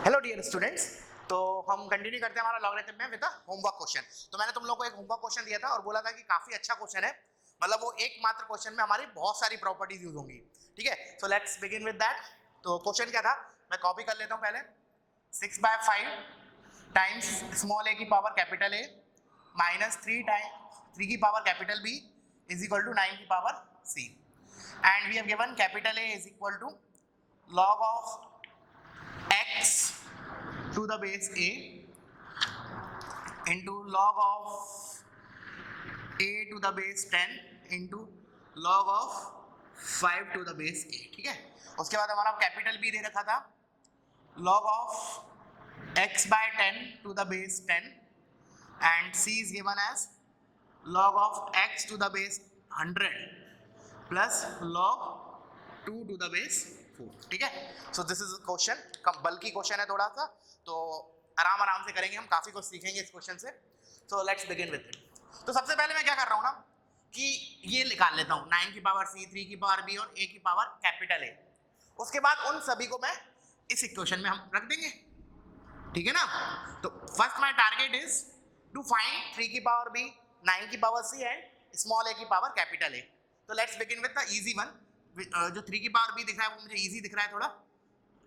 Hello dear students, तो हम continue करते हैं हमारा लॉगरिथम में विद होमवर्क क्वेश्चन। तो मैंने तुम लोगों को एक होमवर्क क्वेश्चन दिया था और बोला था कि काफी अच्छा क्वेश्चन है, मतलब वो एकमात्र क्वेश्चन में हमारी बहुत सारी प्रॉपर्टीज यूज होंगी। ठीक है, so let's begin with that. तो क्वेश्चन क्या था, मैं कॉपी कर लेता हूँ पहले। 6/5 टाइम्स स्मॉल ए की पावर कैपिटल ए माइनस 3 की power capital B is equal to 9 की power C, and we have given capital A is equal to log of x to the base a into log of a to the base 10 into log of 5 to the base a। ठीक है, उसके बाद हमारा capital b दे रखा था log of x by 10 to the base 10 and c is given as log of x to the base 100 plus log 2 to the base 4। ठीक है, so this is question, कम बल्कि क्वेश्चन है थोड़ा सा, तो आराम से करेंगे, हम काफी कुछ सीखेंगे इस क्वेश्चन से। So let's begin with it. तो सबसे पहले मैं क्या कर रहा हूँ ना कि ये निकाल लेता हूँ 9 की पावर सी, 3 की पावर बी और a की पावर कैपिटल ए। उसके बाद उन सभी को मैं इस इक्वेशन में हम रख देंगे। ठीक है ना, तो first my target is to find 3 की पावर बी, 9 की power C and small a की पावर कैपिटल ए। तो let's begin with the easy one. जो 3 की पावर b दिख रहा है वो मुझे इजी दिख रहा है थोड़ा,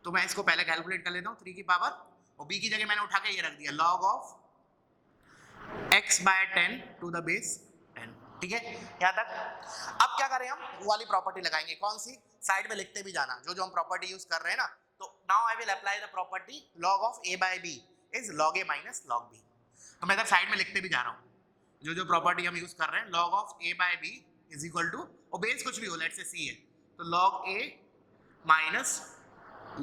तो मैं इसको पहले कैलकुलेट कर लेता हूँ। 3 की पावर और b की जगह मैंने उठा के ये रख दिया log of x by 10 to the base 10। ठीक है, यहाँ तक। अब क्या करें, हम वो वाली प्रॉपर्टी लगाएंगे। कौन सी? साइड में लिखते भी जाना जो जो हम प्रॉपर्टी यूज कर रहे हैं ना। तो now I will apply the property log of a by b is log a minus log b। तो मैं इधर साइड में लिखते भी जा रहा हूँ जो जो प्रॉपर्टी हम यूज कर रहे हैं। log of a by b is equal to, और बेस कुछ भी हो, लेट्स से c है, तो log a minus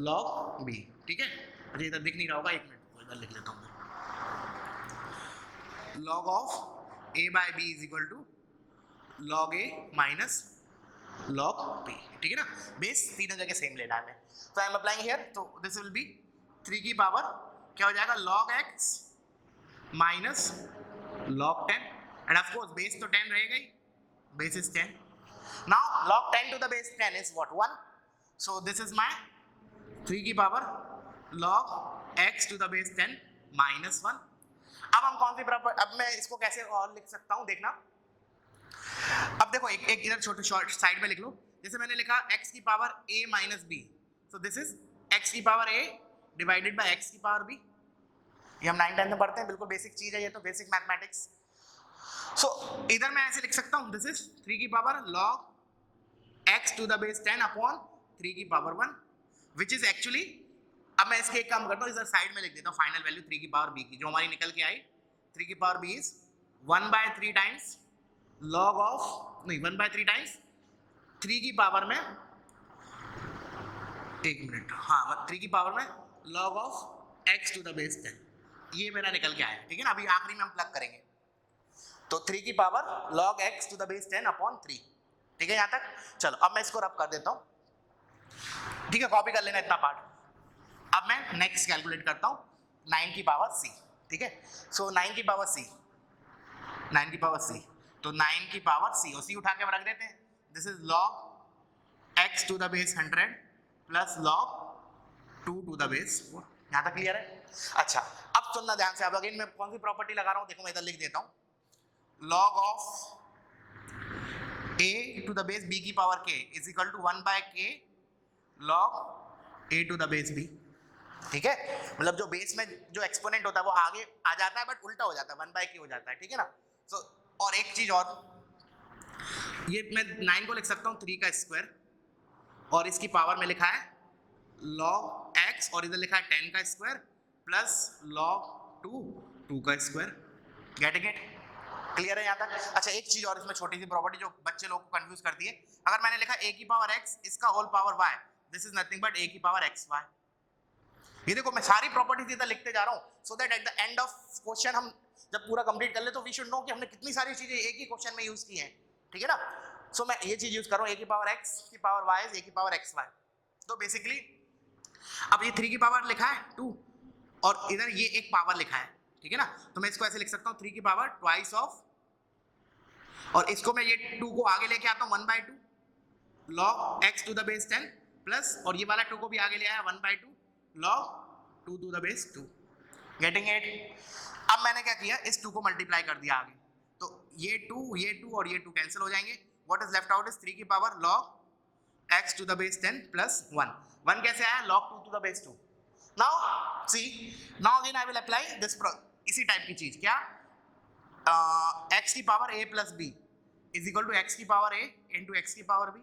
log b। ठीक है, अरे इधर दिख नहीं रहा होगा, एक मिनट इधर लिख लेता हूँ मैं। log of a by b is equal to log a minus log b। ठीक है ना, बेस तीनों जगह सेम लेना है। तो आई एम अप्लाइंग हियर, तो दिस विल बी 3 की पावर क्या हो जाएगा, log x minus log 10, and of course base तो 10 रहेगा ही, base is 10। Now log 10 to the base 10 is what? 1. So this is my 3 की power log x to the base 10 minus 1। अब हम कौन सी प्रॉपर्टी, अब मैं इसको कैसे और लिख सकता हूँ देखना। अब देखो एक इधर छोटे शॉर्ट साइड में लिख लो। जैसे मैंने लिखा x की power a minus b, so this is x की power a divided by x की पावर b। ये हम 9th 10th में पढ़ते हैं, बिल्कुल बेसिक चीज है ये, तो बेसिक मैथमेटिक्स। सो इधर मैं ऐसे लिख सकता हूँ, दिस इज 3 की power log x to the base 10 upon 3 की पावर 1, विच इज एक्चुअली, अब मैं इसके एक काम करता हूँ, इधर साइड में लिख देता हूँ फाइनल वैल्यू 3 की पावर b की, जो हमारी निकल के आई 3 की power b is 1/3 times log of, नहीं 1/3 टाइम्स 3 की पावर में, एक मिनट, हाँ 3 की पावर में log of x to the base 10, ये मेरा निकल के आया। ठीक है ना, अभी आखिरी में हम प्लग करेंगे, तो 3 की power log x to the base 10 upon 3। ठीक है यहाँ तक, चलो अब मैं इसको रब कर देता हूँ। ठीक है, कॉपी कर लेना इतना पार्ट। अब मैं नेक्स्ट कैलकुलेट करता हूँ 9 की पावर c। ठीक है, सो 9 की पावर c, 9 की पावर c, तो 9 की पावर c और c उठा के रख देते हैं। This is log x to the base 100 plus log 2 to the base 4। यहाँ तक क्लियर है? अच्छा, अब सुनना ध्यान से। अब अगेन मैं कौन सी प्रॉपर्टी लगा रहा हूँ, देखो मैं इधर लिख देता हूँ, log of a to the base b की power k is equal to 1/k log a to the base b। ठीक है, मतलब जो बेस में जो एक्सपोनेंट होता है वो आगे आ जाता है, बट उल्टा हो जाता है, 1/k हो जाता है। ठीक है ना, सो और एक चीज और, ये मैं 9 को लिख सकता हूँ 3 का स्क्वायर, और इसकी पावर में लिखा है log x, और इधर लिखा है 10 का स्क्वायर प्लस log 2 का स्क्वायर। Getting it? क्लियर है यहाँ तक? अच्छा, एक चीज और इसमें छोटी सी प्रॉपर्टी जो बच्चे लोग को कंफ्यूज करती है, अगर मैंने लिखा a की पावर x, इसका whole power y, this is nothing but a की पावर xy। ये देखो मैं सारी प्रॉपर्टीज इधर लिखते जा रहा हूँ, so that at the end of question हम जब पूरा कंप्लीट कर ले तो वी शुड नो कि हमने कितनी सारी चीजें एक ही क्वेश्चन में यूज की हैं। ठीक है ना, सो मैं ये चीज यूज कर रहा हूँ, a की पावर x की पावर y इज a की पावर xy। तो बेसिकली अब ये 3 की पावर लिखा है 2, और इधर ये एक पावर लिखा है। ठीक है ना, तो मैं इसको ऐसे लिख सकता हूँ 3 की पावर ट्वाइस ऑफ, और इसको मैं ये 2 को आगे लेके आता हूँ 1/2 log x to the base 10 plus, और ये वाला 2 को भी आगे ले आया 1/2 log 2 to the base 2, getting it? अब मैंने क्या किया, इस 2 को मल्टीप्लाई कर दिया आगे, तो ये 2 और ये 2 कैंसिल हो जाएंगे। What is left out is 3 की power log x to the base 10 plus 1। 1 कैसे आया, log 2 to the base 2। Now see, now again I will apply this, इसी टाइप की चीज, क्या x की power a plus b is equal to x की power a into x की power b।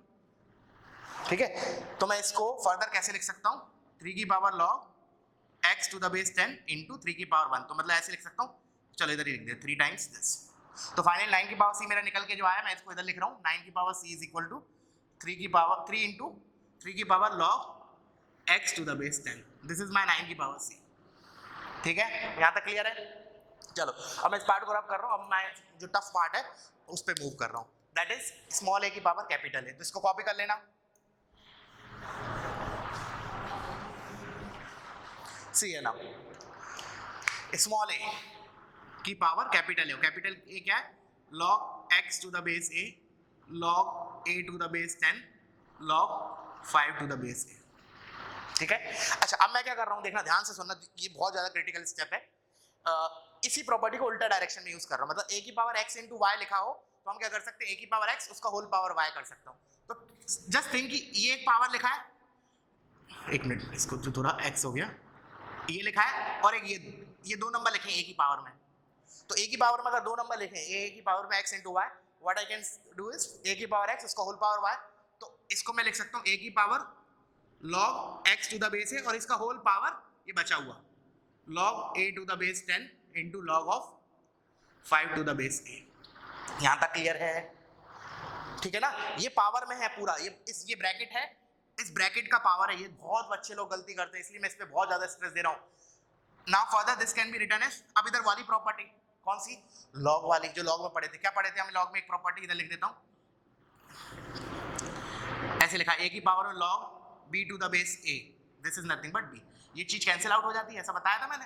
ठीक है, तो मैं इसको फर्दर कैसे लिख सकता हूँ, 3 की power log x to the base 10 into 3 की पावर 1, तो मतलब ऐसे लिख सकता हूँ, चलो इधर ही लिख दे 3 टाइम्स दिस। तो फाइनल 9 की पावर c मेरा निकल के जो आया, मैं इसको इधर लिख रहा हूँ, 9 की power c is equal to 3 की पावर 3 इंटू 3 की power log x to the base 10, this is my 9 की पावर c। ठीक है, यहाँ तक क्लियर है? चलो अब मैं इस पार्ट को रब कर रहा हूँ, अब मैं जो टफ पार्ट है उस पर मूव कर रहा हूँ, दैट इज स्मॉल a की पावर कैपिटल है, तो इसको कॉपी कर लेना। सी है ना, स्मॉल a की पावर कैपिटल है, कैपिटल a क्या है, log x to the base a log a to the base 10 log 5 to the base a। ठीक है, अच्छा अब मैं क्या कर रहा हूँ, देखना ध्यान से सुनना, ये बहुत ज्यादा क्रिटिकल स्टेप है। इसी प्रॉपर्टी को उल्टा डायरेक्शन में यूज कर रहा हूँ, मतलब a की पावर x इंटू वाई लिखा हो तो हम क्या कर सकते हैं, a की पावर x उसका होल पावर y कर सकता हूँ। तो जस्ट थिंक कि ये एक पावर लिखा है, एक मिनट इसको तो थोड़ा x हो गया, ये लिखा है और एक ये 2 नंबर लिखे a की पावर में, तो a की पावर में अगर 2 नंबर लिखे a की पावर में x into Y, what I can do is a की पावर x उसका होल पावर y, तो इसको मैं लिख सकता हूँ a की power log x to the base है और इसका होल पावर ये बचा हुआ log a to the base 10 into log of 5 to the base a। यहाँ तक क्लियर है? ठीक है ना, ये पावर में है पूरा, ये ब्रैकेट है, इस ब्रैकेट का पावर है, ये बहुत अच्छे लोग गलती करते हैं, इसलिए मैं इस पे बहुत ज्यादा स्ट्रेस दे रहा हूँ। Now further this can be written as, अब इधर वाली प्रॉपर्टी कौन सी, log वाली, जो log में पढ़े थे, क्या पढ़े थे हम log में, एक प्रॉपर्टी इधर लिख देता हूँ, ऐसे लिखा a की पावर में log b to the base a, this is nothing but b, ये चीज कैंसिल आउट हो जाती है, ऐसा बताया था मैंने,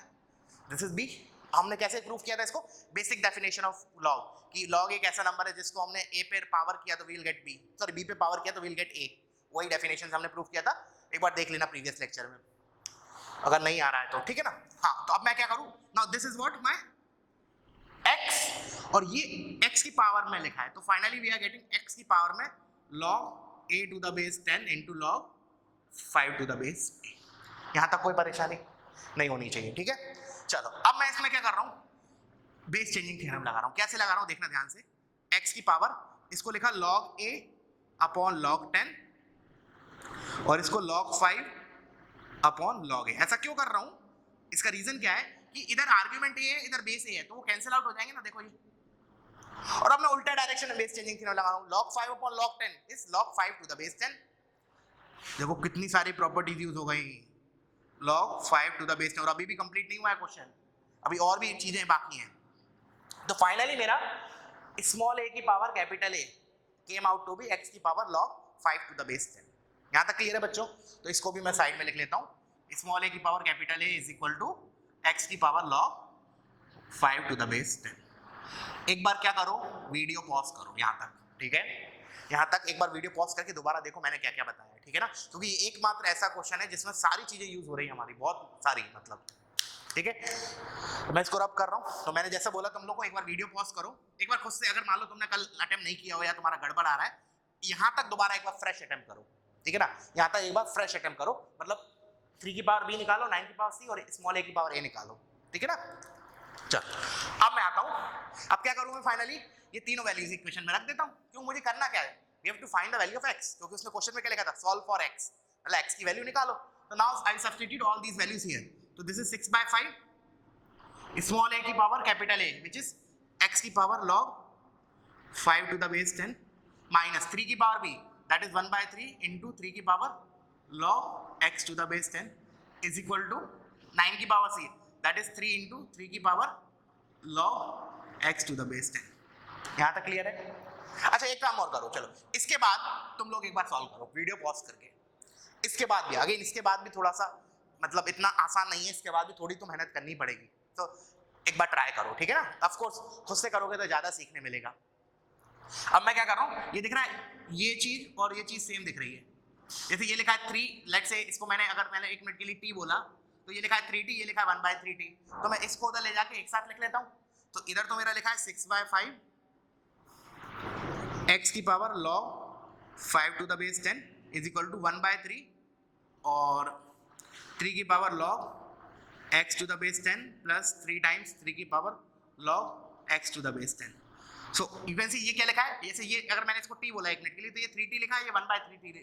दिस इज b। हमने कैसे प्रूव किया था इसको, बेसिक डेफिनेशन ऑफ log, कि log एक ऐसा नंबर है जिसको हमने a पे पावर किया तो we'll get b, sorry b पे पावर किया तो वील गेट a, वही डेफिनेशन हमने प्रूव किया था, एक बार देख लेना प्रीवियस लेक्चर में अगर नहीं आ रहा है तो, ठीक है ना। हाँ, तो अब मैं क्या करूं, now this is what my x और ये x की पावर में लिखा है, तो finally we are getting x की पावर में log a to the base 10 into log 5 to the base a। यहां तक कोई परेशानी नहीं होनी चाहिए, ठीक है। चलो अब मैं इसमें क्या कर रहा हूं, बेस चेंजिंग थ्योरम लगा रहा हूं, कैसे लगा रहा हूं देखना ध्यान से, x की पावर इसको लिखा log a अपॉन log 10 और इसको log 5 अपॉन log a। ऐसा क्यों कर रहा हूं, इसका रीजन क्या है कि इधर आर्ग्यूमेंट a है, इधर बेस a है, तो वो कैंसिल आउट हो जाएंगे ना, देखो ये। और अब मैं उल्टा डायरेक्शन में बेस चेंजिंग थ्योरम लगा रहा हूं, log 5 upon log 10 is log 5 to the base 10। देखो कितनी सारी प्रॉपर्टीज यूज हो गई, log 5 टू द बेस 10, और अभी भी कंप्लीट नहीं हुआ है क्वेश्चन, अभी और भी चीजें बाकी हैं। तो फाइनली मेरा स्मॉल a की power capital A came out to be x की power log 5 to the base 10। यहाँ तक क्लियर है बच्चों? तो इसको भी मैं साइड में लिख लेता हूँ, स्मॉल a की power capital A is equal to x की power log 5 to the base 10। एक बार क्या करो, वीडियो पॉज करो यहाँ तक, ठीक है, यहाँ तक एक बार वीडियो पॉज करके दोबारा देखो मैंने क्या क्या बताया है, ठीक है ना, क्योंकि ये एकमात्र ऐसा क्वेश्चन है जिसमें सारी चीजें यूज हो रही है हमारी, बहुत सारी मतलब, ठीक है। तो मैं इसको रब कर रहा हूँ, तो मैंने जैसा बोला तुम लोग को एक बार वीडियो पॉज करो, एक बार खुद से, अगर मान लो तुमने कल अटेम्प्ट नहीं किया हो या तुम्हारा गड़बड़ आ रहा है, यहाँ तक दोबारा एक बार फ्रेश अटेम्प्ट करो, ठीक है ना, यहाँ तक एक बार फ्रेश अटेम्प्ट करो, मतलब 3 की पावर b निकालो, 9 की पावर c और स्मॉल a की पावर a निकालो, ठीक है ना। चल अब मैं आता हूँ, अब क्या करूँ मैं फाइनली, ये तीनों वैल्यूज इक्वेशन में रख देता हूँ, क्यों, मुझे करना क्या है, we have to find the value of x, क्योंकि उसने क्वेश्चन में क्या लिखा था, सॉल्व फॉर x, मतलब x की वैल्यू निकालो, तो now I substitute all these values here, तो दिस इज 6/5 स्मॉल a की power capital A which is x की power log 5 to the base 10 minus 3 की power b that is 1/3 into 3 की power log x to the base 10 is equal to 9 की power c that is 3 into 3 की power log x to the base 10। यहाँ तक clear है? अच्छा एक काम और करो, चलो इसके बाद तुम लोग एक बार सॉल्व करो वीडियो पॉज करके, इसके बाद भी अगेन, इसके बाद भी थोड़ा सा मतलब इतना आसान नहीं है, इसके बाद भी थोड़ी तो मेहनत करनी पड़ेगी, तो एक बार ट्राई करो, ठीक है ना। ऑफ कोर्स खुद से करोगे तो ज्यादा सीखने मिलेगा। अब मैं क्या कर रहा हूँ, ये दिख रहा है, ये चीज और ये चीज सेम दिख रही है, जैसे ये लिखा है 3, लेट्स से इसको मैंने, अगर मैंने 1 मिनट के लिए t बोला तो ये लिखा है 3t, ये लिखा है 1/3t, तो मैं इसको उधर ले जाके एक साथ लिख लेता हूँ। तो इधर तो मेरा लिखा है 6/5 x की power log 5 to the base 10 is equal to 1/3 और 3 की power log x to the base 10 plus 3 times 3 की power log x to the base 10। So you can see ये क्या लिखा है, जैसे ये अगर मैंने इसको t बोला 1 मिनट के लिए तो ये 3t लिखा है, ये 1/3t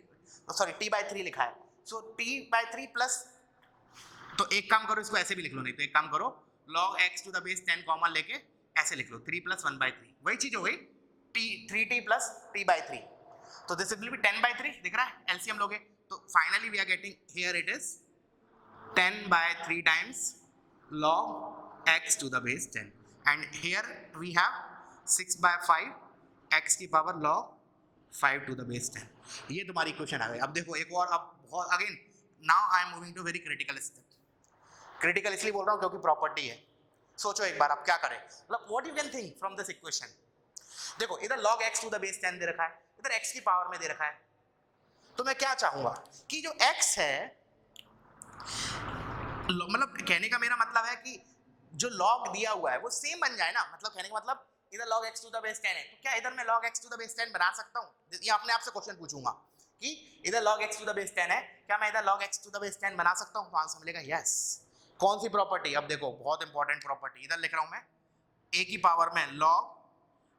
सॉरी t/3 लिखा है। सो t/3 प्लस, तो एक काम करो इसको ऐसे भी लिख लो, नहीं तो एक काम करो log x to the base 10 common लेके ऐसे लिख लो 3 + 1/3, वही चीज हो गई t 3t plus t/3। तो दिस विल बी 10/3, दिख रहा है, एलसीएम लोगे तो finally we are getting here it is 10/3 times log x to the base 10 and here we have 6/5 x की power log 5 to the base 10। ये तुम्हारी equation आ गई। अब देखो एक और, अब बहुत again now I am moving to very critical step. Critical इसलिए बोल रहा हूँ क्योंकि प्रॉपर्टी है। सोचो एक बार आप क्या करें, मतलब what you can think from this equation. देखो इधर log x to the base 10 दे रखा है, इधर x की पावर में दे रखा है, तो मैं क्या चाहूंगा कि जो x है, मतलब कहने का मेरा मतलब है कि जो log दिया हुआ है वो सेम बन जाए ना, मतलब कहने का मतलब इधर log x to the base 10 है, तो क्या इधर मैं log x to the base 10 बना सकता हूँ? ये अपने आप से क्वेश्चन पूछूंगा कि इधर log x to the base 10 है, क्या मैं इधर log x to the base 10 बना सकता हूँ? तो आंसर मिलेगा यस। कौन सी प्रॉपर्टी? अब देखो बहुत इंपॉर्टेंट प्रॉपर्टी, इधर लिख रहा हूं मैं a की पावर में log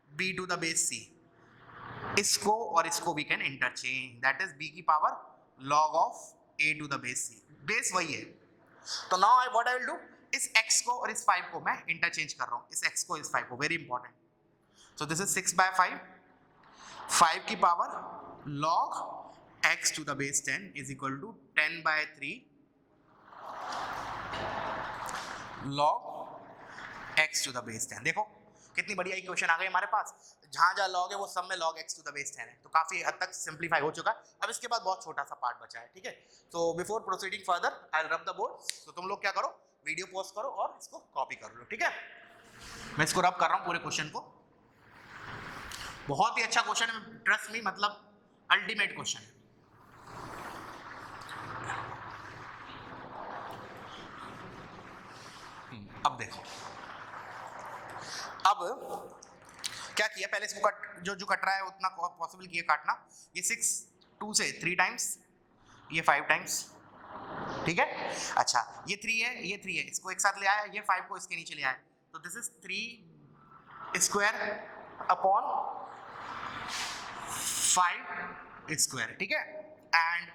b to the base c, इसको और इसको we can interchange, that is b की power log of a to the base c, base वही है। तो now I what I will do, इस x को और इस 5 को मैं इंटरचेंज कर रहा हूं, इस x को इस 5 को, very important. So this is 6/5, 5 की power log x to the base 10 is equal to 10/3 log x to the base 10। देखो कितनी बढ़िया इक्वेशन आ गई हमारे पास, जहां जहां log है वो सब में log x to the base 10 है, तो काफी हद तक सिंप्लीफाई हो चुका है। अब इसके बाद बहुत छोटा सा पार्ट बचा है, ठीक है। तो before proceeding further I will रब द बोर्ड, तो तुम लोग क्या करो, वीडियो पॉज करो और इसको कॉपी कर लो, ठीक है। मैं इसको रब कर रहा हूं पूरे क्वेश्चन को, बहुत ही अच्छा क्वेश्चन है, ट्रस्ट मी, मतलब अल्टीमेट क्वेश्चन है। अब देखो, अब क्या किया, पहले इसको कट, जो कट रहा है उतना पॉसिबल किया काटना। ये 6 2 से 3 टाइम्स, ये 5 टाइम्स, ठीक है। अच्छा ये 3 है, ये 3 है, इसको एक साथ ले आया, ये 5 को इसके नीचे ले आया, तो this is 3 square upon 5 square, ठीक है। And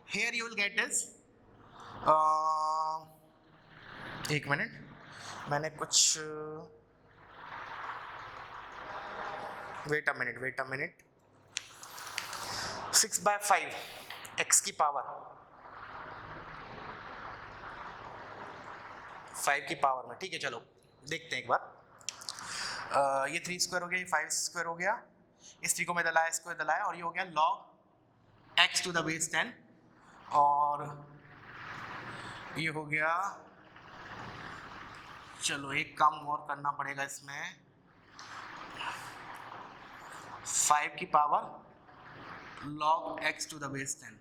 here you will get this, एक मिनट, मैंने कुछ, वेट अ मिनट, 6/5 x की पावर 5 की पावर में, ठीक है। चलो देखते हैं एक बार, ये 3 स्क्वायर हो गया, ये 5 स्क्वायर हो गया, इस 3 को मैं दलाया, इसको दलाया, और ये हो गया log x to the base 10, और ये हो गया, चलो एक काम और करना पड़ेगा इसमें, 5 की power log x to the base 10,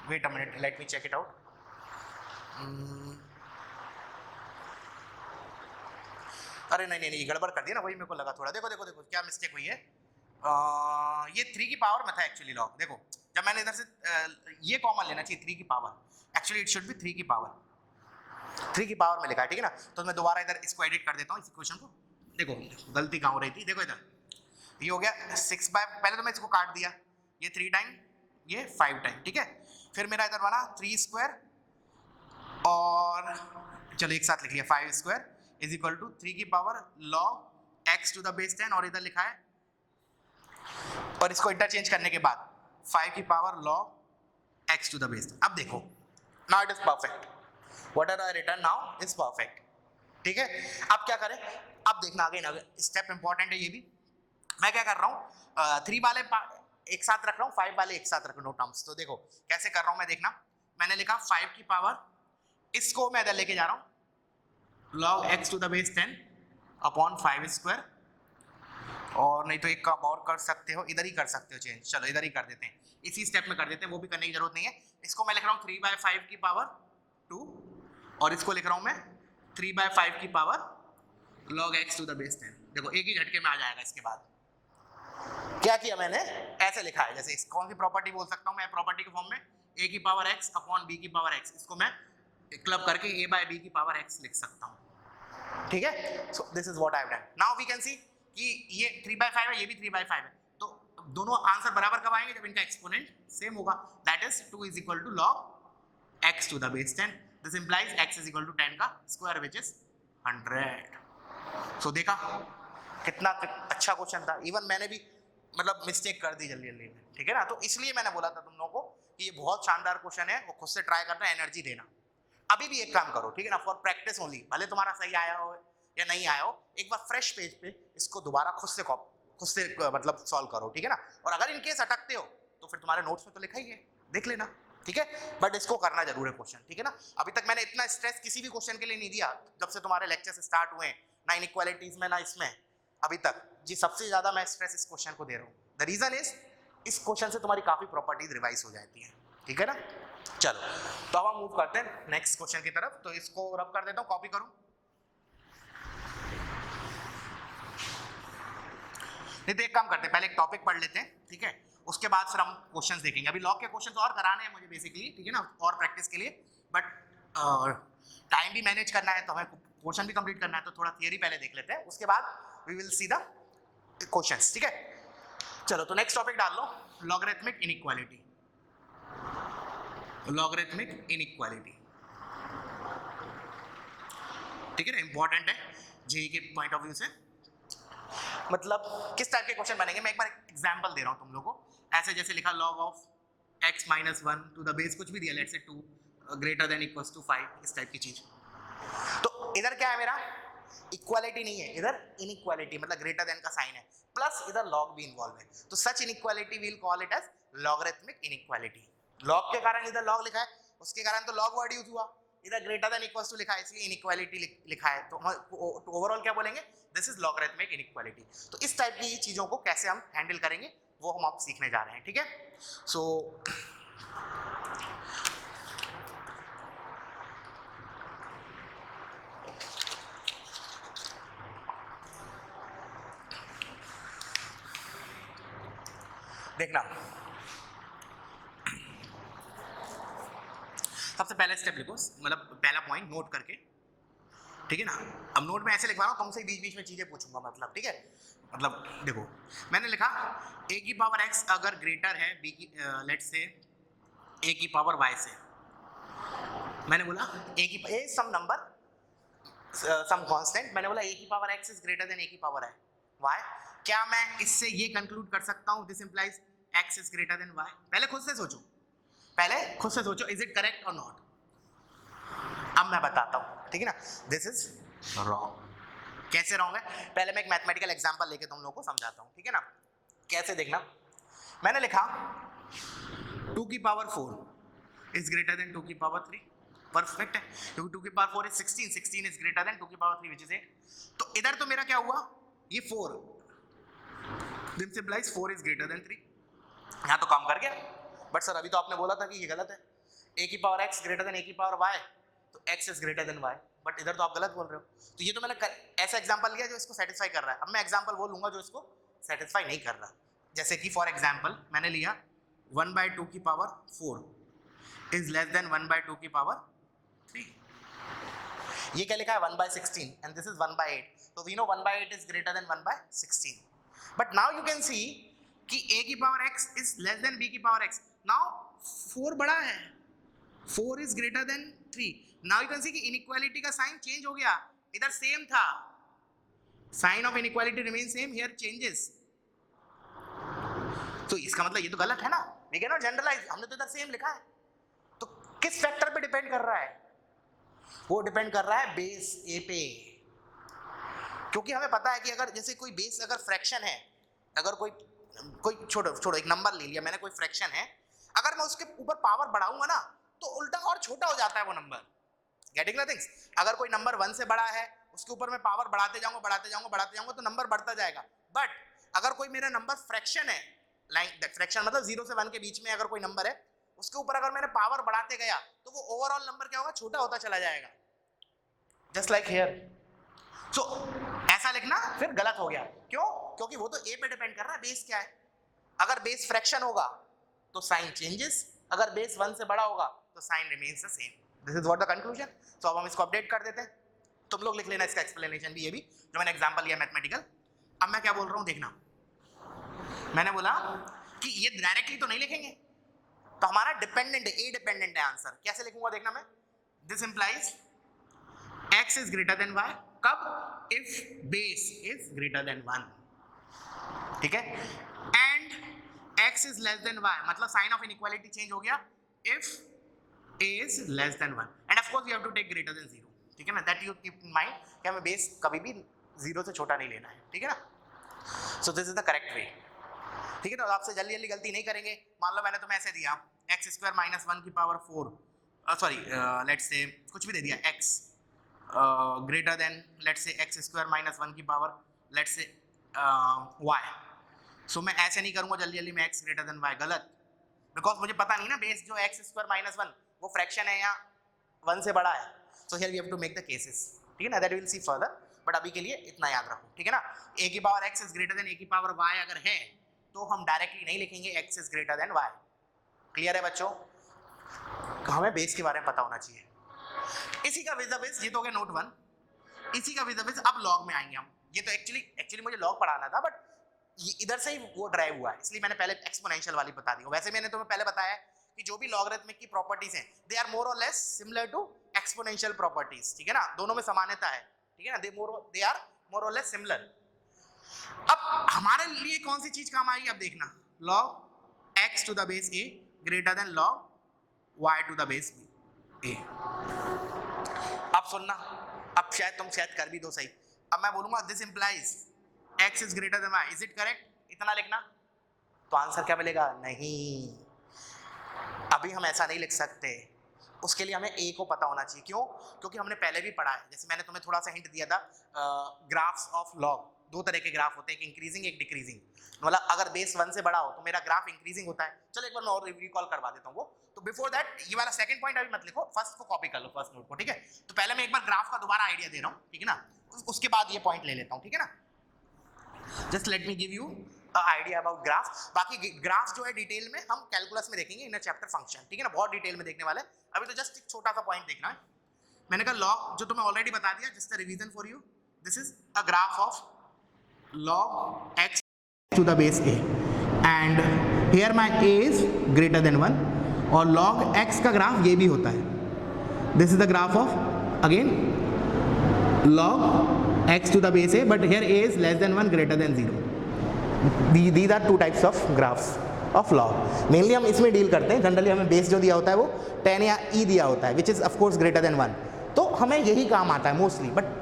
wait a minute, let me check it out। अरे नहीं गड़बड़ कर दिया ना, वही मेरे को लगा थोड़ा, देखो क्या मिस्टेक हुई है। ये 3 की पावर में था एक्चुअली log, देखो जब मैंने इधर से ये कॉमन लेना चाहिए 3 की power, actually it should be 3 की पावर, 3 की पावर में लिखा है, ठीक है ना। तो मैं दोबारा इधर इसको एडिट कर देता हूँ, इस इक्वेशन को, देखो गलती कहाँ हो रही थी, देखो इधर ये हो गया 6/, पहले तो मैं इसको काट दिया, ये 3 टाइम, ये 5 टाइम, ठीक है। फिर मेरा इधर बना 3 स्क्वायर, और चलो एक साथ लिख लिया 5 स्क्वायर इज इक्वल टू 3 की power log x to the base 10, और इधर लिखा है, और इसको इंटरचेंज करने के बाद 5 की power log x to the base 10। अब देखो now it is perfect, what are I return now is perfect, ठीक है। अब क्या करें, अब देखना अगेन स्टेप इंपॉर्टेंट है ये भी। मैं क्या कर रहा हूँ, 3 वाले एक साथ रख रहा हूँ, 5 वाले एक साथ रख रहा हूँ टर्म्स। तो देखो कैसे कर रहा हूँ मैं, देखना, मैंने लिखा 5 की पावर, इसको मैं इधर लेके जा रहा हूँ log x to the base 10 upon 5 square, और नहीं तो एक काम और कर सकते हो, इधर ही कर सकते हो चेंज, चलो इधर ही कर देते हैं, इसी स्टेप में कर देते हैं, वो भी करने की जरूरत नहीं है। इसको मैं लिख रहा हूँ 3/5 की पावर 2 और इसको लिख रहा हूं मैं 3/5 की power log x to the base 10। देखो एक ही झटके में आ जाएगा। इसके बाद क्या किया मैंने, ऐसे लिखा है, जैसे कौन सी प्रॉपर्टी बोल सकता हूं मैं प्रॉपर्टी के फॉर्म में, a की पावर x अपॉन b की पावर x, इसको मैं क्लब करके a/b की पावर x लिख सकता हूं। ठीक है, so this is what I have done. Now we can see कि ये 3/5 है, ये भी 3/5 है, तो दोनों आंसर बराबर कब आएंगे, जब इनका एक्सपोनेंट सेम होगा। That is 2 is equal to log x to the base 10। This implies x is equal to 10 का स्क्वायर विच इज 100। सो देखा कितना अच्छा क्वेश्चन था। इवन मैंने भी मतलब मिस्टेक कर दी जल्दी जल्दी में, ठीक है ना। तो इसलिए मैंने बोला था तुम लोगों को कि ये बहुत शानदार क्वेश्चन है, वो खुद से ट्राई करना, एनर्जी देना। अभी भी एक काम करो, ठीक है ना, फॉर प्रैक्टिस ओनली, भले तुम्हारा सही आया हो या नहीं आया हो, एक बार फ्रेश पेज पे इसको दोबारा खुद से मतलब सॉल्व करो, ठीक है ना। और अगर इनकेस अटकते हो तो फिर तुम्हारे नोट्स में तो लिखा ही है, देख लेना, ठीक है। बट इसको करना जरूर है क्वेश्चन, ठीक है ना। अभी तक मैंने इतना स्ट्रेस किसी भी क्वेश्चन के लिए नहीं दिया जब से तुम्हारे लेक्चर्स स्टार्ट हुए, ना इनइक्वालिटीज में ना इसमें, अभी तक जी सबसे ज्यादा मैं स्ट्रेस इस क्वेश्चन को दे रहा हूँ। द रीजन इज इस क्वेश्चन से तुम्हारी काफी प्रॉपर्टीज रिवाइज हो जाती है, ठीक है ना। चलो तो अब हम मूव करते हैं नेक्स्ट क्वेश्चन की तरफ। तो इसको रब कर देता हूँ, कॉपी करूँ। नहीं तो एक काम करते हैं, पहले एक टॉपिक पढ़ लेते हैं, ठीक है, उसके बाद फिर हम क्वेश्चंस देखेंगे। अभी लॉग के क्वेश्चंस और कराने हैं मुझे बेसिकली, ठीक है ना, और प्रैक्टिस के लिए, बट टाइम भी मैनेज करना है, तो हमें क्वेश्चन भी कंप्लीट करना है, तो थोड़ा थियरी पहले देख लेते हैं, उसके बाद we will see the questions, ठीक है। चलो तो नेक्स्ट टॉपिक डाल लो, लॉगरिथमिक इनइक्वालिटी। लॉगरिथमिक इनइक्वालिटी, ठीक है ना, इंपॉर्टेंट है जेईई के पॉइंट ऑफ व्यू से। मतलब किस टाइप के क्वेश्चन बनेंगे, मैं एक बार एग्जांपल दे रहा हूं तुम लोगों को। ऐसे जैसे लिखा log of x minus 1 to the base, कुछ भी दिया, let's say 2 greater than equals to 5, इस टाइप की चीज। तो इधर क्या है, मेरा इक्वालिटी नहीं है, इधर इनइक्वालिटी, मतलब ग्रेटर देन का साइन है, प्लस इधर log भी इन्वॉल्व है। तो such inequality we'll call it as logarithmic inequality. log के कारण इधर log लिखा है, उसके कारण तो log वर्ड यूज हुआ, इधर ग्रेटर देन इक्वल्स टू लिखा है, इसलिए इनइक्वालिटी लिखा है। तो ओवरऑल क्या बोलेंगे, दिस इज लॉगरिथमिक इनइक्वालिटी। तो इस टाइप की चीजों को कैसे हम हैंडल करेंगे वो हम आप सीखने जा रहे हैं, ठीक है। सो देखना, सबसे पहला स्टेप लिखो, मतलब पहला पॉइंट नोट करके, ठीक है ना। अब नोट में ऐसे लिखवा रहा हूँ, तुमसे बीच बीच में चीजें पूछूंगा, मतलब ठीक है। मतलब देखो मैंने लिखा a की पावर x अगर ग्रेटर है b की लेट्स से a की पावर y से। मैंने बोला a some number some constant, मैंने बोला a की power x is greater than a की पावर y। क्या मैं इससे ये कंक्लूड कर सकता हूँ this implies x is greater than y? पहले खुद से सोचो, इज इट करेक्ट और नॉट। अब मैं बताता हूँ, ठीक है ना। This is wrong. कैसे रॉन्ग है, पहले मैं एक मैथमेटिकल एग्जांपल लेके तुम लोगों को समझाता हूँ, ठीक है ना। कैसे देखना, मैंने लिखा 2 की पावर 4 इज ग्रेटर देन 2 की पावर 3। परफेक्ट है, क्योंकि 2 की power 4 is 16 is greater then 2 की पावर 3 विच इज 8। तो इधर तो मेरा क्या हुआ, ये 4, this implies 4 is greater than 3। यहाँ तो काम कर गया, बट सर अभी तो आपने बोला था कि ये गलत है, a की power x greater than a की पावर y, तो x is greater than y, but इधर तो आप गलत बोल रहे हो। तो ये तो मैंने ऐसा एग्जांपल लिया जो इसको सेटिस्फाई कर रहा है। अब मैं एग्जांपल वो लूंगा जो इसको सेटिस्फाई नहीं कर रहा। जैसे कि फॉर एग्जांपल मैंने लिया 1/2 की पावर 4 इज लेस देन 1/2 की पावर 3। ये क्या लिखा है 1/16 एंड दिस इज 1/8। तो we know 1/8 is greater than 1/16। But now you can see कि a की power x is less than b की पावर x। नाउ 4 बड़ा है, 4 is greater than 3। Now you can see कि इनइक्वालिटी का sign change हो गया, इधर सेम था, sign of inequality remain same, here changes. तो इसका मतलब ये तो गलत है ना, वी कैन नॉट जनरलाइज, हमने तो इधर सेम लिखा है। तो किस फैक्टर पे डिपेंड कर रहा है, वो डिपेंड कर रहा है बेस a पे। क्योंकि हमें पता है कि अगर जैसे कोई बेस अगर फ्रैक्शन है, अगर कोई छोड़ो एक नंबर ले लिया मैंने, कोई फ्रैक्शन है, अगर मैं उसके ऊपर पावर बढ़ाऊंगा ना तो उल्टा और छोटा हो जाता है वो नंबर। गेटिंग द थिंग्स, अगर कोई नंबर 1 से बड़ा है उसके ऊपर मैं पावर बढ़ाते जाऊंगा तो नंबर बढ़ता जाएगा। बट अगर कोई मेरा नंबर फ्रैक्शन है, लाइक फ्रैक्शन मतलब 0 से 1 के बीच में अगर कोई नंबर है, उसके ऊपर अगर मैंने पावर बढ़ाते गया तो वो ओवरऑल नंबर क्या होगा, छोटा होता चला जाएगा। Just like hair. सो ऐसा लिखना फिर गलत हो गया, क्यों? क्योंकि वो तो ए पे डिपेंड कर रहा है, बेस क्या है। अगर बेस फ्रैक्शन होगा तो साइन चेंजेस, अगर बेस 1 से बड़ा होगा तो sign remains the same. This is what the conclusion. तो अब हम इसको अपडेट कर देते हैं, तुम लोग लिख लेना इसका एक्सप्लेनेशन भी, ये भी जो मैंने एग्जांपल लिया मैथमेटिकल। अब मैं क्या बोल रहा हूं देखना, मैंने बोला कि ये डायरेक्टली तो नहीं लिखेंगे, तो हमारा डिपेंडेंट है, ए डिपेंडेंट है आंसर। कैसे लिखूंगा देखना मैं, this implies x is greater than y, कब? If base is greater than 1, ठीक है, and x is less than y, मतलब साइन ऑफ इनइक्वालिटी चेंज हो गया, if a is less than 1, and of course you have to take greater than 0, ठीक है ना, that you keep in mind कि हमें बेस कभी भी 0 से छोटा नहीं लेना है, ठीक है ना। सो this is the correct way, ठीक है ना। तो आपसे जल्दी जल्दी गलती नहीं करेंगे। मान लो मैंने तुम्हें ऐसे दिया x स्क्वायर माइनस 1 की पावर 4, सॉरी लेट्स से कुछ भी दे दिया, x ग्रेटर देन लेट्स से x स्क्वायर माइनस 1 की पावर लेट्स से y। सो मैं ऐसे नहीं करूंगा जल्दी जल्दी में x ग्रेटर देन y, गलत, बिकॉज मुझे पता नहीं ना बेस जो x स्क्वायर माइनस 1 वो फ्रैक्शन है या 1 से बड़ा है। So here we have to make the cases, ठीक है ना, that will see further, but अभी के लिए इतना याद रखो, ठीक है ना। a की power x is greater than a की पावर y अगर है तो हम डायरेक्टली नहीं लिखेंगे x is greater than y। Clear है बच्चों? हमें बेस के बारे में पता होना चाहिए। इसी का विज़ बेस, ये तो हो गया नोट 1। इसी का विज़ बेस अब लॉग में आएंगे हम। ये तो एक्चुअली मुझे लॉग पढ़ाना था, बट ये इधर से ही वो ड्राइव हुआ है, इसलिए मैंने पहले एक्सपोनेंशियल वाली बता दी। वैसे मैंने तुम्हें पहले बताया कि जो भी लॉगरिथमिक की प्रॉपर्टीज हैं दे आर मोर और less similar to exponential properties, ठीक है ना, दोनों में समानता है, ठीक है ना, दे आर मोर और लेस सिमिलर। अब हमारे लिए कौन सी चीज काम आएगी अब देखना, log x to the base a greater than log y to the base a। अब सुनना, अब शायद तुम कर भी दो सही। अब मैं बोलूंगा this implies x is greater than y, is it correct? इतना लिखना, तो आंसर क्या मिलेगा? नहीं, अभी हम ऐसा नहीं लिख सकते, उसके लिए हमें a को पता होना चाहिए। क्यों? क्योंकि हमने पहले भी पढ़ा है, जैसे मैंने तुम्हें थोड़ा सा हिंट दिया था, ग्राफ्स ऑफ लॉग, दो तरह के ग्राफ होते हैं, एक इंक्रीजिंग एक डिक्रीजिंग। मतलब अगर बेस 1 से बड़ा हो तो मेरा ग्राफ इंक्रीजिंग होता है। चलो एक बार मैं और रिकॉल करवा देता हूँ वो। तो बिफोर दैट ये वाला सेकंड पॉइंट अभी मत लिखो, फर्स्ट को कॉपी कर लो, फर्स्ट नोट को, ठीक है। तो पहले मैं एक बार ग्राफ का दोबारा आइडिया दे रहा हूँ, ठीक है ना, उसके बाद ये पॉइंट ले लेता हूँ, ठीक है ना। Just let me give you idea about graph. बाकी ग्राफ जो है डिटेल में हम कैलकुलस में देखेंगे इन चैप्टर फंक्शन, ठीक है ना, बहुत डिटेल में देखने वाले। अभी तो जस्ट एक छोटा सा पॉइंट देखना है। मैंने कहा लॉग जो तुम्हें ऑलरेडी बता दिया, just a revision for you, this is a graph of log x to the base a and here my a is greater than 1 और log x का ग्राफ ये भी होता है। this is the graph of again log x to the base a but here a is less than 1 greater than 0। these are two types of graphs of log। Mainly हम इसमें deal करते हैं, generally हमें base जो दिया होता है वो 10 या e दिया होता है, which is of course greater than 1, तो हमें यही काम आता है mostly. But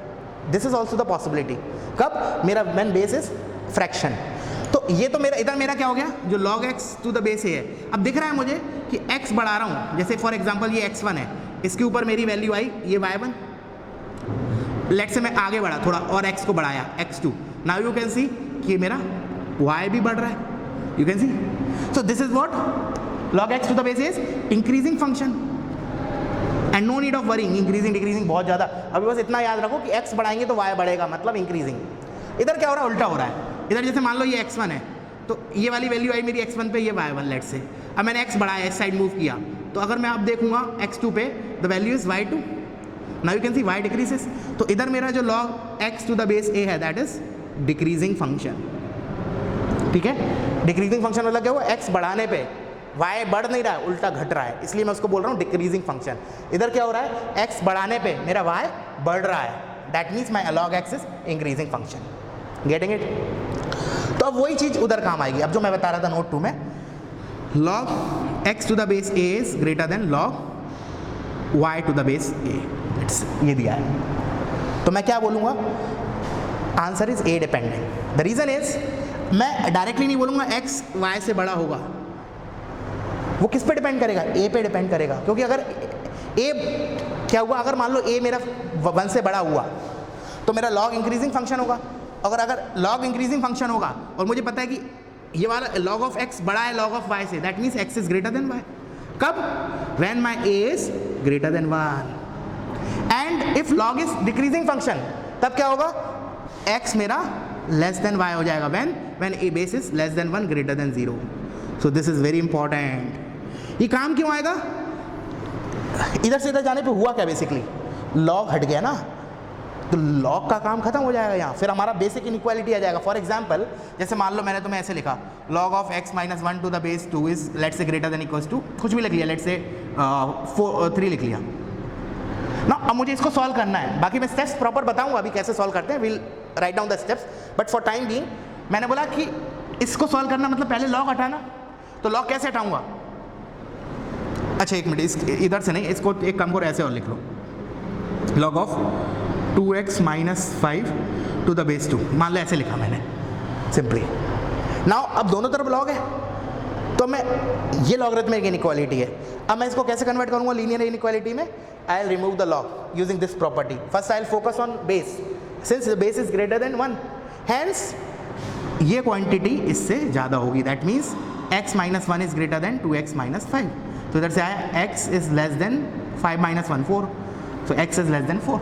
this is also the possibility, कब? मेरा व्हेन बेस इज फ्रैक्शन। तो ये तो मेरा इधर मेरा क्या हो गया, जो log x to the base है। अब दिख रहा है मुझे कि x बढ़ा रहा हूँ, जैसे फॉर एग्जांपल ये x1 है, इसके ऊपर मेरी वैल्यू आई ये y1। लेट से मैं आगे बढ़ा थोड़ा और x को बढ़ाया x2, now you can see कि मेरा y भी बढ़ रहा है, you can see. So this is what log x to the base is increasing function and no need of worrying increasing decreasing बहुत ज़्यादा। अभी बस इतना याद रखो कि x बढ़ाएंगे तो y बढ़ेगा, मतलब इंक्रीजिंग। इधर क्या हो रहा है, उल्टा हो रहा है। इधर जैसे मान लो ये x1 है तो ये वाली वैल्यू आई मेरी x1 पे, ये y1 लेट से। अब मैंने x बढ़ाया, इस साइड मूव किया, तो अगर मैं अब देखूंगा x2 पे the value is y2, now you can see y decreases. तो इधर मेरा जो log x to the base a है दैट इज डिक्रीजिंग फंक्शन, ठीक है। डिक्रीजिंग फंक्शन मतलब क्या हुआ, x बढ़ाने पे y बढ़ नहीं रहा है, उल्टा घट रहा है, इसलिए मैं उसको बोल रहा हूँ डिक्रीजिंग फंक्शन। इधर क्या हो रहा है, x बढ़ाने पे मेरा y बढ़ रहा है, that means my log x is increasing function. Getting it? तो अब वही चीज़ उधर काम आएगी। अब जो मैं बता रहा था नोट 2 में, log x to the base a is greater than log y to the base a, ये दिया है। तो मैं क्या बोलूँगा, answer is a dependent. The reason is मैं डायरेक्टली नहीं बोलूँगा x y से बड़ा होगा, वो किस पे डिपेंड करेगा, a पे डिपेंड करेगा। क्योंकि अगर a क्या हुआ, अगर मान लो a मेरा 1 से बड़ा हुआ तो मेरा log इंक्रीजिंग फंक्शन होगा। अगर log इंक्रीजिंग फंक्शन होगा और मुझे पता है कि ये वाला log ऑफ x बड़ा है log ऑफ y से, that means x is greater than y। कब? When my a is greater than 1 and and if log is decreasing function तब क्या होगा, x मेरा लेस देन y हो जाएगा when A base is less than 1 greater than 0. So this is very important. ये काम क्यों आएगा, इधर से इधर जाने पे हुआ क्या, बेसिकली लॉग हट गया ना, तो लॉग का काम खत्म हो जाएगा यहाँ, फिर हमारा बेसिक इनइक्वालिटी आ जाएगा. फॉर एग्जांपल जैसे मान लो मैंने तुम्हें ऐसे लिखा log of x minus 1 to the base 2 is let's say greater than equals to कुछ भी लिख लिया, लेट्स से 3 लिख लिया ना. अब मुझे इसको सॉल्व करना है, बाकी मैं स्टेप्स प्रॉपर बताऊंगा अभी कैसे सॉल्व करते हैं, will write down the steps, but for time being मैंने बोला कि इसको सॉल्व करना मतलब पहले लॉग हटाना. तो लॉग कैसे हटाऊंगा, अच्छा एक मिनट, इधर से नहीं, इसको एक काम करो ऐसे और लिख लो, log of 2x minus 5 to the base 2, मान लो ऐसे लिखा मैंने सिंपली. नाउ अब दोनों तरफ लॉग है तो मैं ये लॉगरिथमिक इनइक्वालिटी है, अब मैं इसको कैसे कन्वर्ट करूंगा लीनियर इनइक्वालिटी में, I will remove the log using this property. First I will focus on base, since the base is greater than 1, hence ये क्वांटिटी इससे ज़्यादा होगी, that means x minus 1 is greater then 2x minus 5. तो इधर से आया x is less then 5 minus 1 4, so x is less then 4.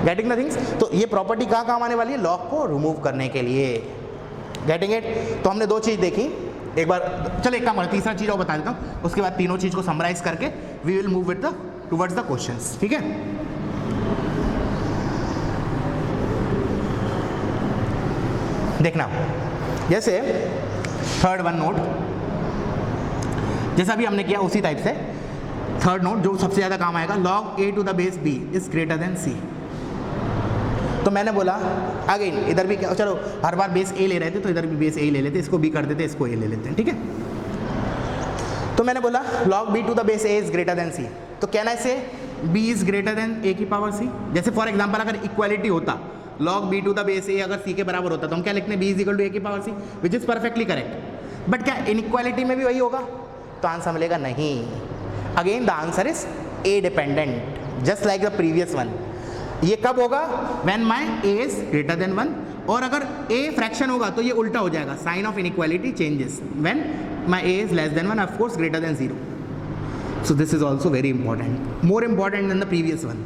Getting the things. तो ये प्रॉपर्टी कहाँ काम आने वाली है, लॉग को रिमूव करने के लिए. Getting it. तो हमने दो चीज़ देखी, एक बार चलो एक काम तीसरा चीज़ और बता देता हूँ, उसके बाद तीनों चीज़ को समराइज करके we will move with the towards the questions. ठीक है, देखना जैसे थर्ड वन नोट जैसा भी हमने किया उसी टाइप से थर्ड नोट जो सबसे ज़्यादा काम आएगा, log a to the base b is greater than c. तो मैंने बोला अगेन इधर भी क्या, चलो हर बार बेस a ले रहे थे तो इधर भी बेस a ले लेते, इसको b कर देते, इसको a ले लेते हैं. ठीक है, तो मैंने बोला log b to the base a is greater than c, तो कहना इसे b is greater than a की पावर c. जैसे फॉर एग्जांपल अगर इक्वालिटी होता log b to the base a अगर c के बराबर होता तो हम क्या लिखते हैं, b is equal to a की power c, which is perfectly correct. But क्या इनइक्वालिटी में भी वही होगा, तो आंसर मिलेगा नहीं. Again the answer is a dependent just like the previous one. ये कब होगा, when my a is greater than 1, और अगर a फ्रैक्शन होगा तो ये उल्टा हो जाएगा, sign of inequality changes when my a is less than 1, of course greater than 0. So this is also very important, more important than the previous one.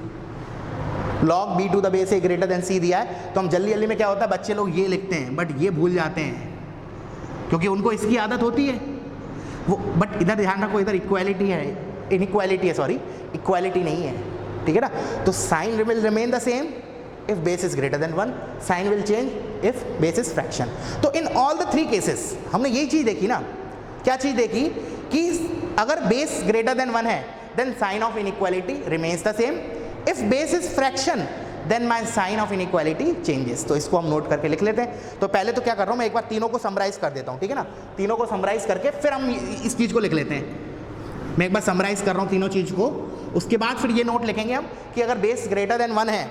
log b to the base a greater than c दिया है, तो हम जल्दी जल्दी में क्या होता है, बच्चे लोग ये लिखते हैं बट ये भूल जाते हैं क्योंकि उनको इसकी आदत होती है वो. बट इधर ध्यान रखो, इधर इक्वालिटी है, इनइक्वालिटी है, सॉरी इक्वालिटी नहीं है. ठीक है ना, तो sign will remain the same if base is greater than 1, sign will change if base is fraction. तो in all the three cases हमने यही चीज़ देखी ना, क्या चीज़ देखी कि अगर बेस ग्रेटर देन 1 है then sign of inequality remains the same, if base is fraction then my sign of inequality changes. तो इसको हम नोट करके लिख लेते हैं. तो पहले तो क्या कर रहा हूँ मैं, एक बार तीनों को समराइज कर देता हूँ. ठीक है ना, तीनों को समराइज करके फिर हम इस चीज़ को लिख लेते हैं. मैं एक बार समराइज कर रहा हूँ तीनों चीज़ को, उसके बाद फिर ये नोट लिखेंगे हम कि अगर बेस ग्रेटर देन 1 है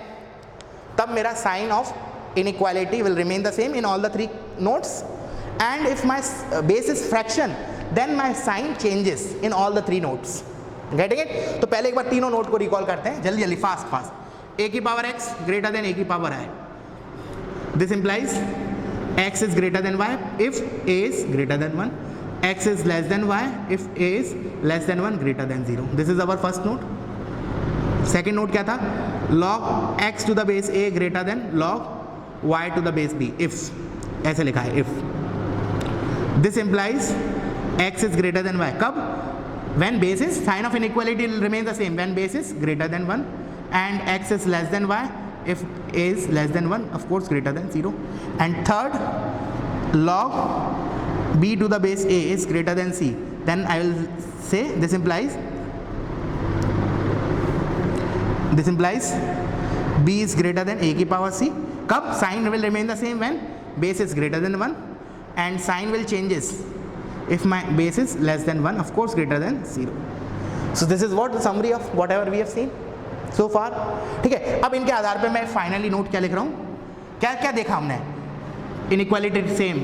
तब मेरा sign of inequality will remain the same in all the three notes, and if my base is fraction then my sign changes in all the three notes. Getting it. तो पहले एक बार तीनों note को recall करते हैं जल्दी जल्दी, fast fast. a की power x greater than a की power i, this implies x is greater than y if a is greater than 1, x is less than y if a is less than 1 greater than 0. This is our first note. Second note क्या था, log x to the base a greater than log y to the base b if, ऐसे लिखा है if. This implies x is greater than y. कब, when base is, sign of inequality will remain the same when base is greater than 1 and x is less than y if a is less than 1, of course greater than 0. And third, log b to the base a is greater than c, then I will say this implies b is greater than a की power c. कब, sign will remain the same when base is greater than 1 and sign will changes if my base is less than 1, of course greater than 0. So this is what the summary of whatever we have seen so far. ठीक है, अब इनके आधार पे मैं finally note क्या लिख रहा हूँ, क्या क्या देखा हमने, inequality same,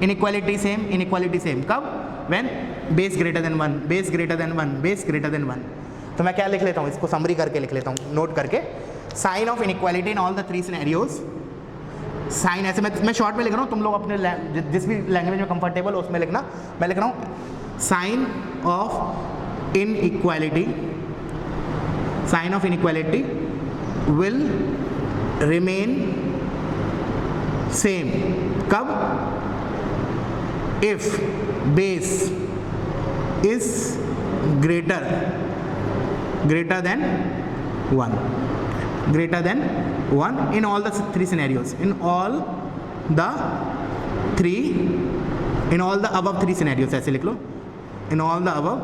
inequality same, inequality same. कब, when base greater than 1, base greater than 1, base greater than 1. तो मैं क्या लिख लेता हूँ, इसको समरी करके लिख लेता हूँ नोट करके, sign of inequality in all the three scenarios. Sign ऐसे मैं शॉर्ट में लिख रहा हूँ, तुम लोग अपने जिस भी लैंग्वेज में कंफर्टेबल हो उसमें लिखना. मैं लिख रहा हूँ sign of inequality, sign of inequality will remain same. कब? if base is greater than 1, in all the three scenarios, in all the above three scenarios. ऐसे लिख लो, in all the above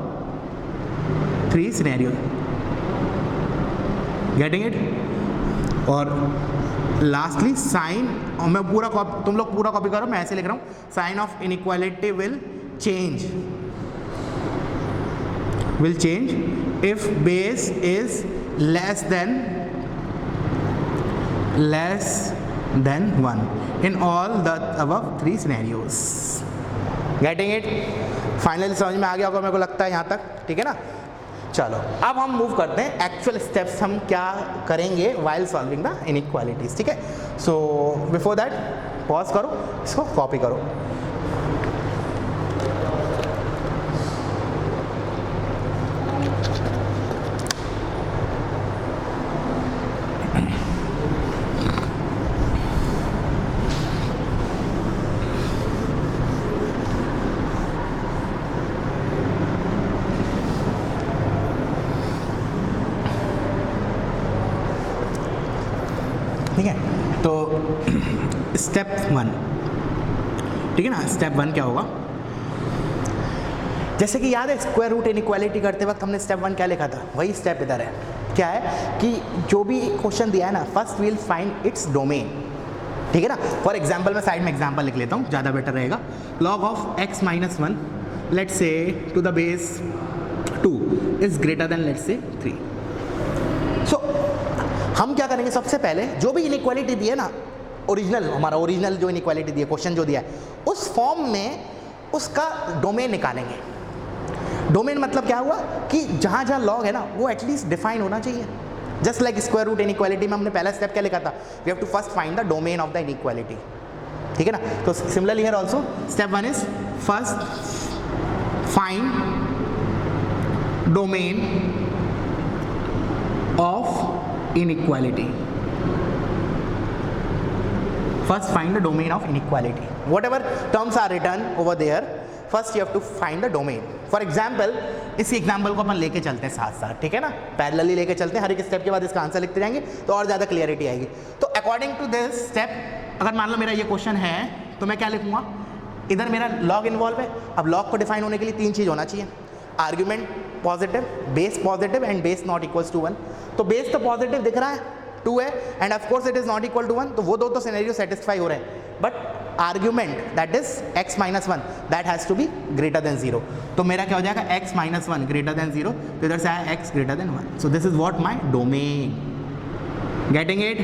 three scenarios. Getting it? और lastly sign, और मैं पूरा copy, तुम लोग पूरा कॉपी करो, मैं ऐसे लिख रहा हूँ, sign of inequality will change if base is less than 1 in all the above three scenarios. Getting it? Finally समझ में आ गया होगा मेरे को लगता है यहाँ तक, ठीक है ना? चलो अब हम मूव करते हैं एक्चुअल स्टेप्स, हम क्या करेंगे while solving the inequalities, ठीक है? सो बिफोर दैट पॉज करो, इसको कॉपी करो. ठीक है, तो स्टेप 1, ठीक है ना? स्टेप 1 क्या होगा? जैसे कि याद है स्क्वायर रूट इनइक्वालिटी करते वक्त हमने स्टेप 1 क्या लिखा था, वही स्टेप इधर है. क्या है कि जो भी क्वेश्चन दिया है ना, first will find its domain, ठीक है ना? फॉर एग्जाम्पल मैं साइड में एग्जाम्पल लिख लेता हूँ, ज़्यादा बेटर रहेगा. Log of x - 1 let's say to the base 2 is greater than let's say 3. सो हम क्या करेंगे, सबसे पहले जो भी इनइक्वालिटी दी है ना, हमारा ओरिजिनल जो इनइक्वालिटी दी है, क्वेश्चन जो दिया है, उस फॉर्म में उसका डोमेन निकालेंगे. डोमेन मतलब क्या हुआ कि जहाँ जहाँ लॉग है ना, वो एटलीस्ट डिफाइन होना चाहिए. Just like square root inequality में हमने पहला स्टेप क्या लिखा था, we have to first find the domain of the inequality, ठीक है ना? तो similarly here also step 1 is first find domain of inequality. First find the domain of inequality. Whatever terms are written over there, first you have to find the domain. For example, इस example को अपन लेके चलते हैं साथ साथ, ठीक है ना? पैरेलली लेके चलते हैं, हर एक स्टेप के बाद इसका आंसर लिखते जाएंगे तो और ज़्यादा क्लियरिटी आएगी. तो अकॉर्डिंग टू दिस स्टेप, अगर मान लो मेरा ये क्वेश्चन है तो मैं क्या लिखूंगा, इधर मेरा लॉग इन्वॉल्व है. अब लॉग को डिफाइन होने के लिए 3 चीज़ होना चाहिए, argument positive, base positive and base not equals to 1. तो बेस तो पॉजिटिव दिख रहा है, 2 है, and of course it is not equal to 1, तो वो दो तो सिनेरियो सेटिस्फाई हो रहे हैं. But argument that is x - 1 that has to be greater than 0. तो मेरा क्या हो जाएगा, x - 1 ग्रेटर देन 0, तो इधर से आया x greater than 1. So this is what my domain. Getting it?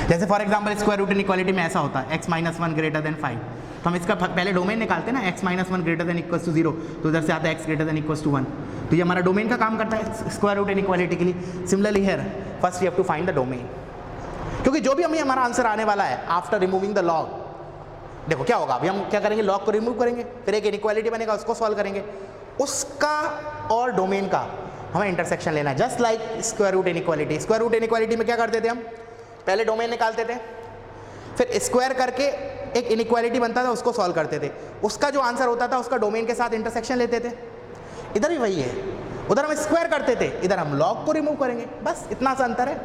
जैसे for example square root inequality में ऐसा होता है, x - 1 ग्रेटर देन 5, तो हम इसका पहले डोमेन निकालते हैं ना, x - 1 greater than equals to 0, तो इधर से आता है x greater than equals to 1. तो ये हमारा डोमेन का काम करता है स्क्वायर रूट इनइक्वालिटी के लिए. Similarly here first we have to find the domain, क्योंकि जो भी हमें हमारा आंसर आने वाला है आफ्टर रिमूविंग द लॉग, देखो क्या होगा, अभी हम क्या करेंगे, लॉग को रिमूव करेंगे, फिर एक इनइक्वालिटी बनेगा, उसको सॉल्व करेंगे, उसका और डोमेन का हमें इंटरसेक्शन लेना है. Just like square root inequality. Square root inequality में क्या करते थे हम, पहले डोमेन निकालते थे, फिर स्क्वायर करके एक इनइक्वालिटी बनता था, उसको सॉल्व करते थे, उसका जो आंसर होता था उसका डोमेन के साथ इंटरसेक्शन लेते थे. इधर भी वही है, उधर हम स्क्वायर करते थे, इधर हम लॉग को रिमूव करेंगे, बस इतना सा अंतर है.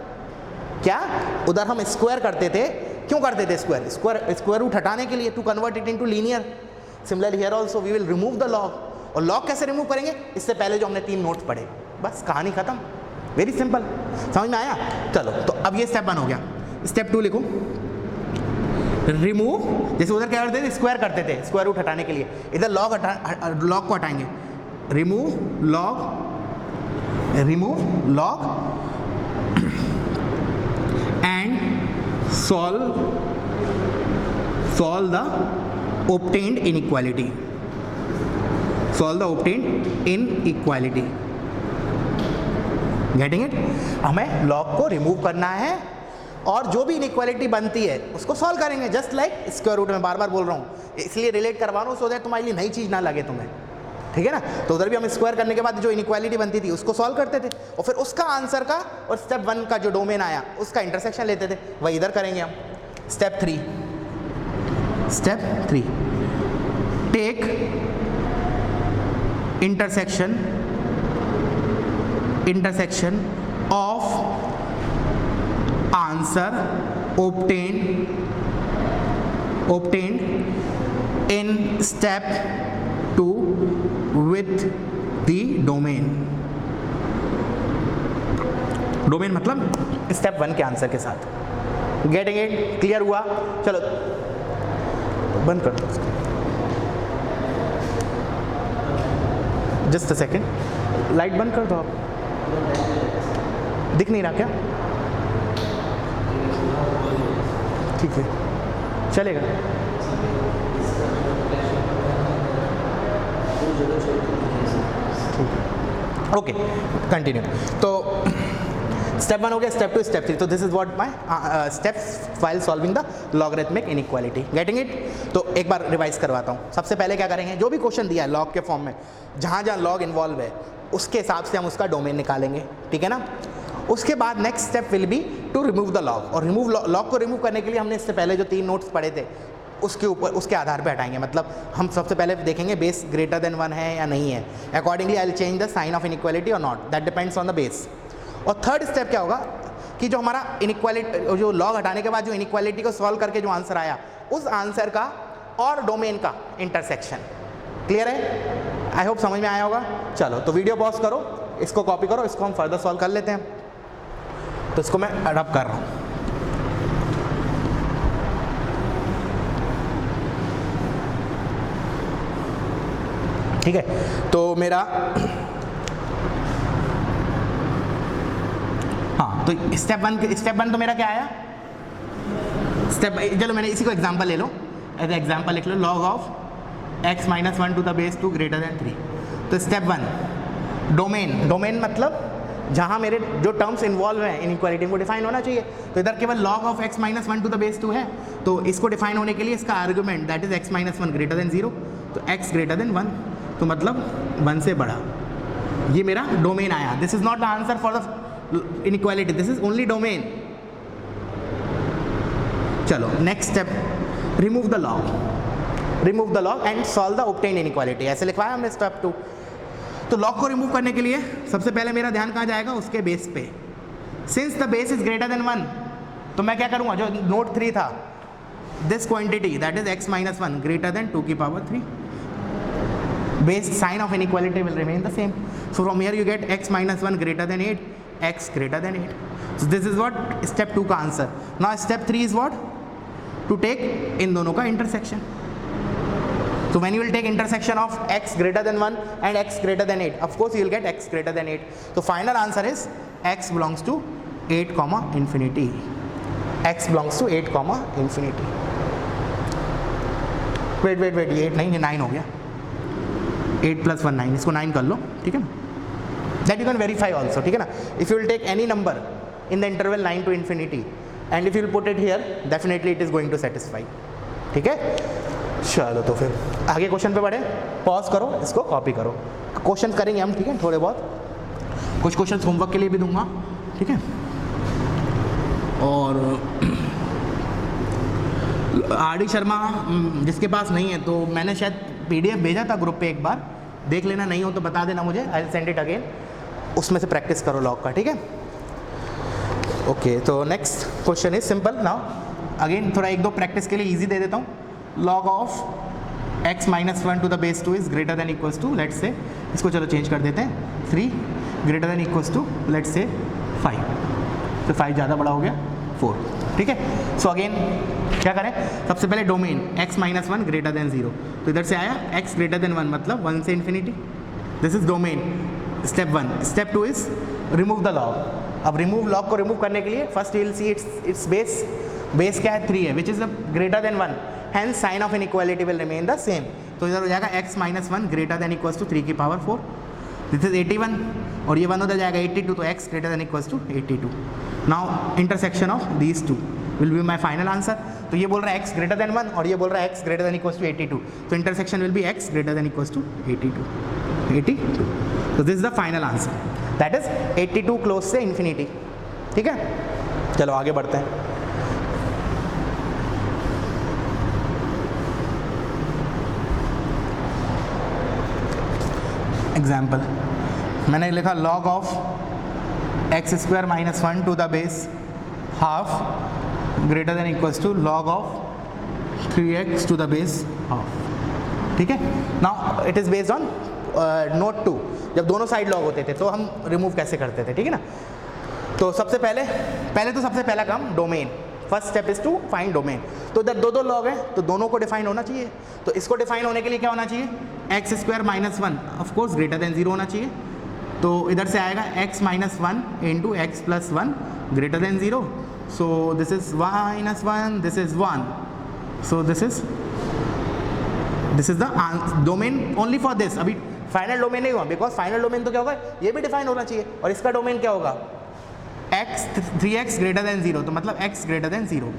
क्या, उधर हम स्क्वायर करते थे, क्यों करते थे स्क्वायर रूट हटाने के लिए, to convert it into linear. Similarly here also we will remove the log. और लॉग कैसे रिमूव करेंगे, इससे पहले जो हमने 3 नोट्स पढ़े, बस कहानी खत्म. वेरी सिंपल, समझ में आया? चलो तो अब ये स्टेप 1 हो गया. स्टेप 2 लिखो, रिमूव. जैसे उधर क्या करते थे, स्क्वायर करते थे स्क्वायर रूट हटाने के लिए, इधर लॉग को हटाएंगे, remove log and solve the obtained inequality. Getting it? हमें लॉग को रिमूव करना है और जो भी इनइक्वालिटी बनती है उसको सॉल्व करेंगे, जस्ट लाइक स्क्वायर रूट में. बार बार बोल रहा हूँ, इसलिए रिलेट करवा रहा हूँ सो दैट तुम्हारे लिए नई चीज़ ना लगे तुम्हें. ठीक है ना। तो उधर भी हम स्क्वायर करने के बाद जो इनइक्वालिटी बनती थी उसको सॉल्व करते थे और फिर उसका आंसर का और स्टेप 1 का जो डोमेन आया उसका इंटरसेक्शन लेते थे, वही इधर करेंगे हम। Step 3 take intersection of answer obtained in step 2 with the domain मतलब स्टेप 1 के आंसर के साथ। Getting it? क्लियर हुआ? चलो बंद कर दो, जस्ट अ सेकेंड, लाइट बंद कर दो आप। दिख नहीं रहा क्या? ठीक है, चलेगा। ठीक है, ओके, कंटिन्यू। तो स्टेप 1 हो गया, स्टेप 2, स्टेप 3। तो this is what my steps while solving the logarithmic inequality. Getting it? तो एक बार रिवाइज करवाता हूँ। सबसे पहले क्या करेंगे, जो भी क्वेश्चन दिया है लॉग के फॉर्म में, जहाँ जहाँ लॉग इन्वॉल्व है उसके हिसाब से हम उसका डोमेन निकालेंगे, ठीक है ना। उसके बाद next step will be to remove the log, और लॉग को रिमूव करने के लिए हमने इससे पहले जो 3 नोट्स पढ़े थे उसके ऊपर, उसके आधार पे हटाएंगे। मतलब हम सबसे पहले देखेंगे बेस ग्रेटर देन 1 है या नहीं है। Accordingly I will change the sign of inequality और not, that depends on the base. और थर्ड स्टेप क्या होगा कि जो हमारा इनइक्वालिटी, जो लॉग हटाने के बाद जो इनइक्वालिटी को सॉल्व करके जो आंसर आया, उस आंसर का और डोमेन का इंटरसेक्शन। क्लियर है? आई होप समझ में आया होगा। चलो तो वीडियो पॉज करो, इसको कॉपी करो, इसको हम फर्दर सॉल्व कर लेते हैं। तो इसको मैं अडॉप्ट कर रहा हूँ। ठीक है, तो मेरा हाँ, तो स्टेप 1 तो मेरा क्या आया? चलो मैंने इसी को एग्जांपल ले लो, एज एग्जांपल लिख लो, log of x - 1 to the base 2 greater than 3। तो स्टेप 1 डोमेन मतलब जहाँ मेरे जो टर्म्स इन्वॉल्व हैं इनइक्वालिटी को डिफाइन होना चाहिए। तो इधर केवल log of x - 1 to the base 2 है, तो इसको डिफाइन होने के लिए इसका argument that is x - 1 greater than 0, तो x ग्रेटर देन 1, तो मतलब 1 से बड़ा। ये मेरा डोमेन आया। This is not the answer for the inequality, this is only domain. चलो next step, remove the log and solve the obtained inequality. ऐसे लिखवाया हमने स्टेप 2। तो लॉग को रिमूव करने के लिए सबसे पहले मेरा ध्यान कहाँ जाएगा? उसके बेस पे। Since the base is greater than 1, तो मैं क्या करूँगा, जो नोट 3 था, this quantity that is x - 1 greater then 2 की power 3, base sign of inequality will remain the same. So from here you get x - 1 greater than 8, x greater than 8. So this is what step 2 का answer. Now step 3 is what? To take इन दोनों का intersection. So when you will take intersection of x greater than 1 and x greater than 8, of course you will get x greater than 8. So final answer is x belongs to 8, infinity. x belongs to 8, infinity. Wait, ये 8 नहीं, ये 9 हो गया। 8 + 1 9, इसको 9 कर लो, ठीक है ना। That you can verify also, ठीक है ना। If you will take any number in the interval 9 to infinity and if you will put it here, definitely it is going to satisfy, ठीक है। चलो तो फिर आगे क्वेश्चन पे बढ़े, पॉज करो, इसको कॉपी करो, क्वेश्चन करेंगे हम, ठीक है। थोड़े बहुत कुछ क्वेश्चन होमवर्क के लिए भी दूंगा, ठीक है। और आर डी शर्मा जिसके पास नहीं है, तो मैंने शायद PDF भेजा था ग्रुप पे, एक बार देख लेना, नहीं हो तो बता देना मुझे, I will send it again. उसमें से प्रैक्टिस करो लॉग का, ठीक है। ओके, तो next question is simple. Now again थोड़ा 1-2 प्रैक्टिस के लिए इजी दे देता हूँ। Log of x - 1 to the base 2 is greater than equals to, let's say, इसको चलो चेंज कर देते हैं, 3 greater than equals to let's say 5, तो 5 ज़्यादा बड़ा हो गया 4, ठीक है। सो अगेन क्या करें, सबसे पहले डोमेन x - 1 ग्रेटर देन 0, तो इधर से आया x ग्रेटर देन 1 मतलब 1 से infinity, this is domain, step 1। Step 2 is remove the log. अब लॉग को रिमूव करने के लिए first you will see its base क्या है, 3 है, which is greater than 1, hence sign of inequality will remain the same. तो इधर हो जाएगा x - 1 greater than equals to 3 की पावर 4, दिस इज 81, और ये 1 उधर जाएगा 82, तो x greater than equals to 82। Now intersection of these two will be my final answer. तो ये बोल रहा है x ग्रेटर देन 1 और ये बोल रहा है x greater than equals to 82, तो intersection will be x greater than equals to 82। 82. तो this is the final answer, that is 82 close से इन्फिनिटी। ठीक है, चलो आगे बढ़ते हैं। एग्जाम्पल मैंने लिखा log of x square minus 1 to the base half greater than equals to log of 3x to the base half. ठीक है, now it is based on note 2। जब दोनों साइड लॉग होते थे तो हम रिमूव कैसे करते थे, ठीक है ना। तो सबसे पहले तो सबसे पहला काम domain, first step is to find domain. तो इधर दो लॉग हैं तो दोनों को डिफाइन होना चाहिए। तो इसको डिफाइन होने के लिए क्या होना चाहिए, x square minus 1 of course greater than 0 होना चाहिए। तो इधर से आएगा x minus 1 into x plus 1 greater than 0। So this is minus 1, this is 1, so this is the domain only for this. अभी फाइनल डोमेन नहीं हुआ, बिकॉज फाइनल डोमेन तो क्या होगा, ये भी डिफाइन होना चाहिए। और इसका डोमेन क्या होगा, x 3x ग्रेटर देन 0, तो मतलब x ग्रेटर देन 0।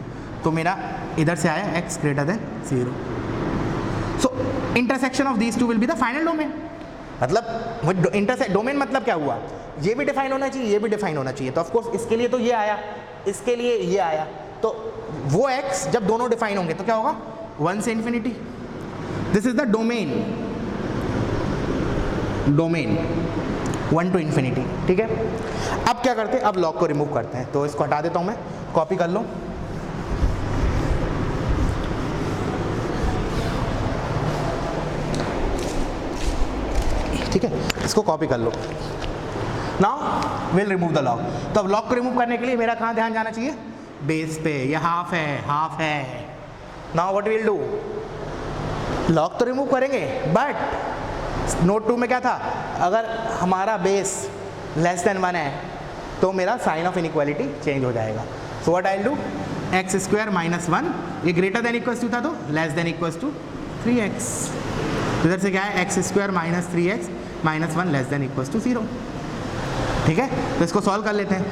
तो मेरा इधर से आया x greater than 0। So intersection of these two will be the final domain. मतलब डोमेन मतलब क्या हुआ, ये भी डिफाइन होना चाहिए, ये भी डिफाइन होना चाहिए। तो ऑफकोर्स इसके लिए तो ये आया, इसके लिए ये आया। तो वो x जब दोनों डिफाइन होंगे तो क्या होगा, 1 से infinity. This is the domain 1 to infinity. ठीक है, अब क्या करते हैं, अब लॉग को रिमूव करते हैं। तो इसको हटा देता हूं मैं, कॉपी कर लो। ठीक है, इसको कॉपी कर लो। Now will remove the log. तो अब लॉग को रिमूव करने के लिए मेरा कहाँ ध्यान जाना चाहिए, बेस पे। ये हाफ है। Now what will do, log तो रिमूव करेंगे, बट नोट 2 में क्या था, अगर हमारा बेस लेस देन 1 है तो मेरा साइन ऑफ इनइक्वालिटी चेंज हो जाएगा। So what I will do, x square minus 1, ये ग्रेटर देन इक्वल्स टू था तो less than equals to 3x। इधर से क्या है, x square minus 3x minus 1 less than equals to 0। ठीक है, तो इसको सॉल्व कर लेते हैं।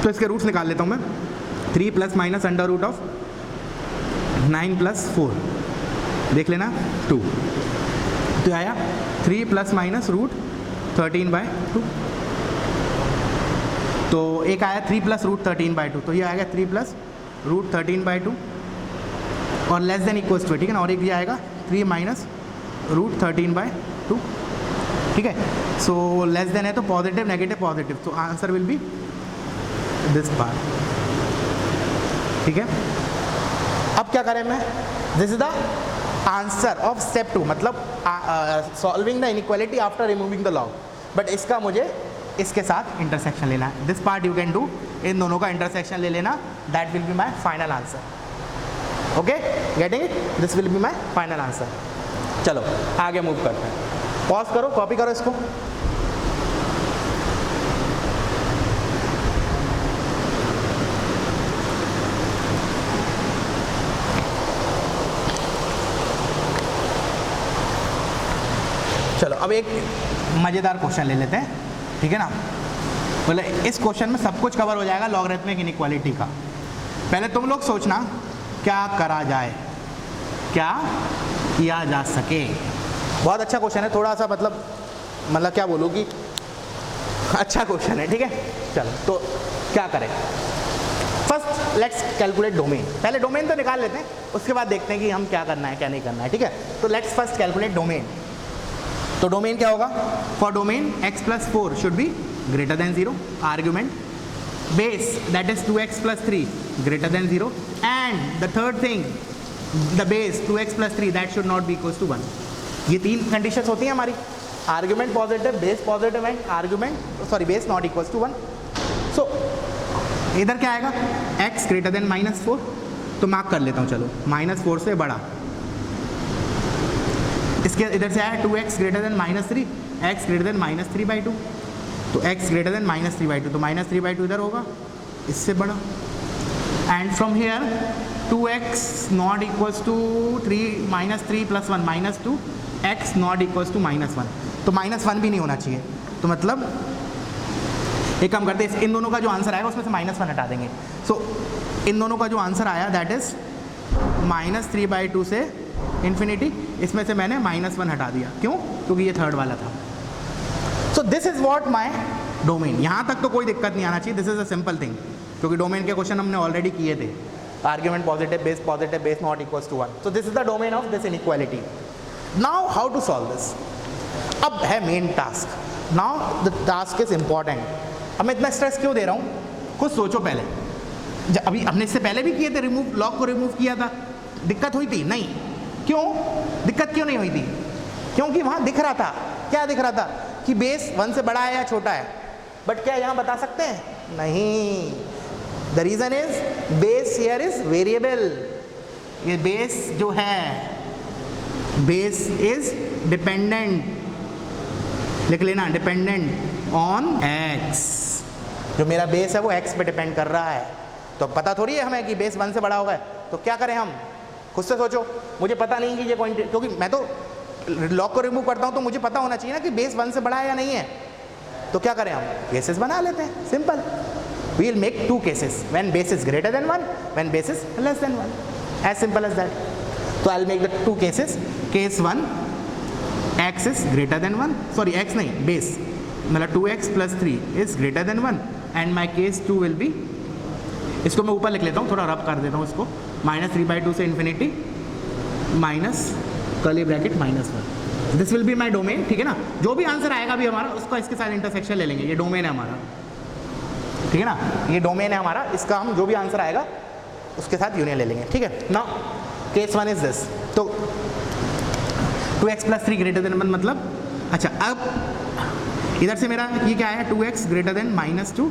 तो इसके रूट्स निकाल लेता हूँ मैं। 3 plus minus under root of 9 plus 4, देख लेना 2। तो आया 3 प्लस माइनस रूट 13/2। तो एक आया 3 प्लस रूट 13/2, तो ये आएगा 3 प्लस रूट 13/2 और लेस देन इक्वल्स टू, ठीक है ना। और एक ये आएगा 3 माइनस रूट 13/2। ठीक है, सो लेस देन है तो पॉजिटिव नेगेटिव पॉजिटिव, तो answer will be this part. ठीक है, अब क्या करें मैं, this is the answer of step 2, मतलब solving the inequality after removing the log. But इसका मुझे इसके साथ इंटरसेक्शन लेना है। This part you can do, इन दोनों का इंटरसेक्शन ले लेना, that will be my final answer. Okay, getting it, this will be my final answer. चलो आगे मूव करते हैं, पॉज करो, कॉपी करो इसको। चलो अब एक मज़ेदार क्वेश्चन ले लेते हैं, ठीक है ना। बोले इस क्वेश्चन में सब कुछ कवर हो जाएगा लॉगरिथमिक इनइक्वालिटी का। पहले तुम लोग सोचना क्या करा जाए, क्या किया जा सके। बहुत अच्छा क्वेश्चन है, थोड़ा सा मतलब क्या बोलूँ कि अच्छा क्वेश्चन है, ठीक है। चलो तो क्या करें, फर्स्ट लेट्स कैलकुलेट डोमेन। पहले डोमेन तो निकाल लेते हैं, उसके बाद देखते हैं कि हम क्या करना है क्या नहीं करना है, ठीक है। तो लेट्स फर्स्ट कैलकुलेट डोमेन। तो डोमेन क्या होगा, for domain x plus 4 should be greater than 0, argument base that is 2x plus 3 greater than 0, and the third thing the base 2x plus 3 that should not be equals to 1। ये 3 conditions होती हैं हमारी, argument positive, base positive and argument base not equals to 1। So इधर क्या आएगा, x greater then -4, तो mark कर लेता हूँ, चलो -4 से बड़ा। इसके इधर से आया 2x greater than -3, x greater then -3/2, तो x ग्रेटर देन -3/2, तो -3/2 इधर होगा, इससे बड़ा। And from here 2x not equals to 3 -3 + 1 -2, x not equals to -1, तो -1 भी नहीं होना चाहिए। तो मतलब एक काम करते हैं, इन दोनों का जो आंसर आएगा उसमें से -1 हटा देंगे। सो इन दोनों का जो आंसर आया दैट इज -3/2 से इन्फिनिटी, इसमें से मैंने -1 हटा दिया, क्यों? क्योंकि ये थर्ड वाला था। So this is what my domain. यहाँ तक तो कोई दिक्कत नहीं आना चाहिए, this is a simple thing, क्योंकि डोमेन के क्वेश्चन हमने ऑलरेडी किए थे। Argument positive base not equals to 1। So this is the domain of this inequality. Now how to solve this? अब है main task. Now the task is important. अब मैं इतना स्ट्रेस क्यों दे रहा हूँ? खुद सोचो पहले, अभी हमने इससे पहले भी किए थे, रिमूव, लॉग को रिमूव किया था, दिक्कत हुई थी? नहीं। क्यों दिक्कत क्यों नहीं हुई थी? क्योंकि वहाँ दिख रहा था, क्या दिख रहा था कि बेस 1 से बड़ा है या छोटा है। बट क्या यहाँ बता सकते हैं? नहीं। The reason is base here is variable. ये बेस जो है, बेस इज डिपेंडेंट, लिख लेना, डिपेंडेंट ऑन x। जो मेरा बेस है वो x पे डिपेंड कर रहा है। तो पता थोड़ी है हमें कि बेस 1 से बड़ा होगा, तो क्या करें हम? खुद से सोचो। मुझे पता नहीं कि ये क्योंकि मैं तो लॉग को रिमूव करता हूँ, तो मुझे पता होना चाहिए ना कि बेस 1 से बड़ा है या नहीं है। तो क्या करें हम? केसेस बना लेते हैं, simple. We will make 2 cases, when base is greater than 1, when base is less than 1, as simple as that. तो I will make the 2 cases. Case 1, x is greater than 1, sorry x नहीं, base मतलब 2x + 3 is greater than 1, and my case 2 will be, इसको मैं ऊपर लिख लेता हूँ, थोड़ा रब कर देता हूँ इसको, -3/2 से infinity minus curly bracket -1। This will be my domain, ठीक है ना। जो भी आंसर आएगा भी हमारा, उसका इसके साथ इंटरसेक्शन ले लेंगे। ये डोमेन है हमारा, ठीक है ना, ये डोमेन है हमारा, इसका हम जो भी आंसर आएगा उसके साथ यूनियन ले लेंगे, ठीक है ना। Case 1 is this. तो 2x + 3 ग्रेटर देन 1 मतलब, अच्छा अब इधर से मेरा ये क्या है, 2x greater than -2,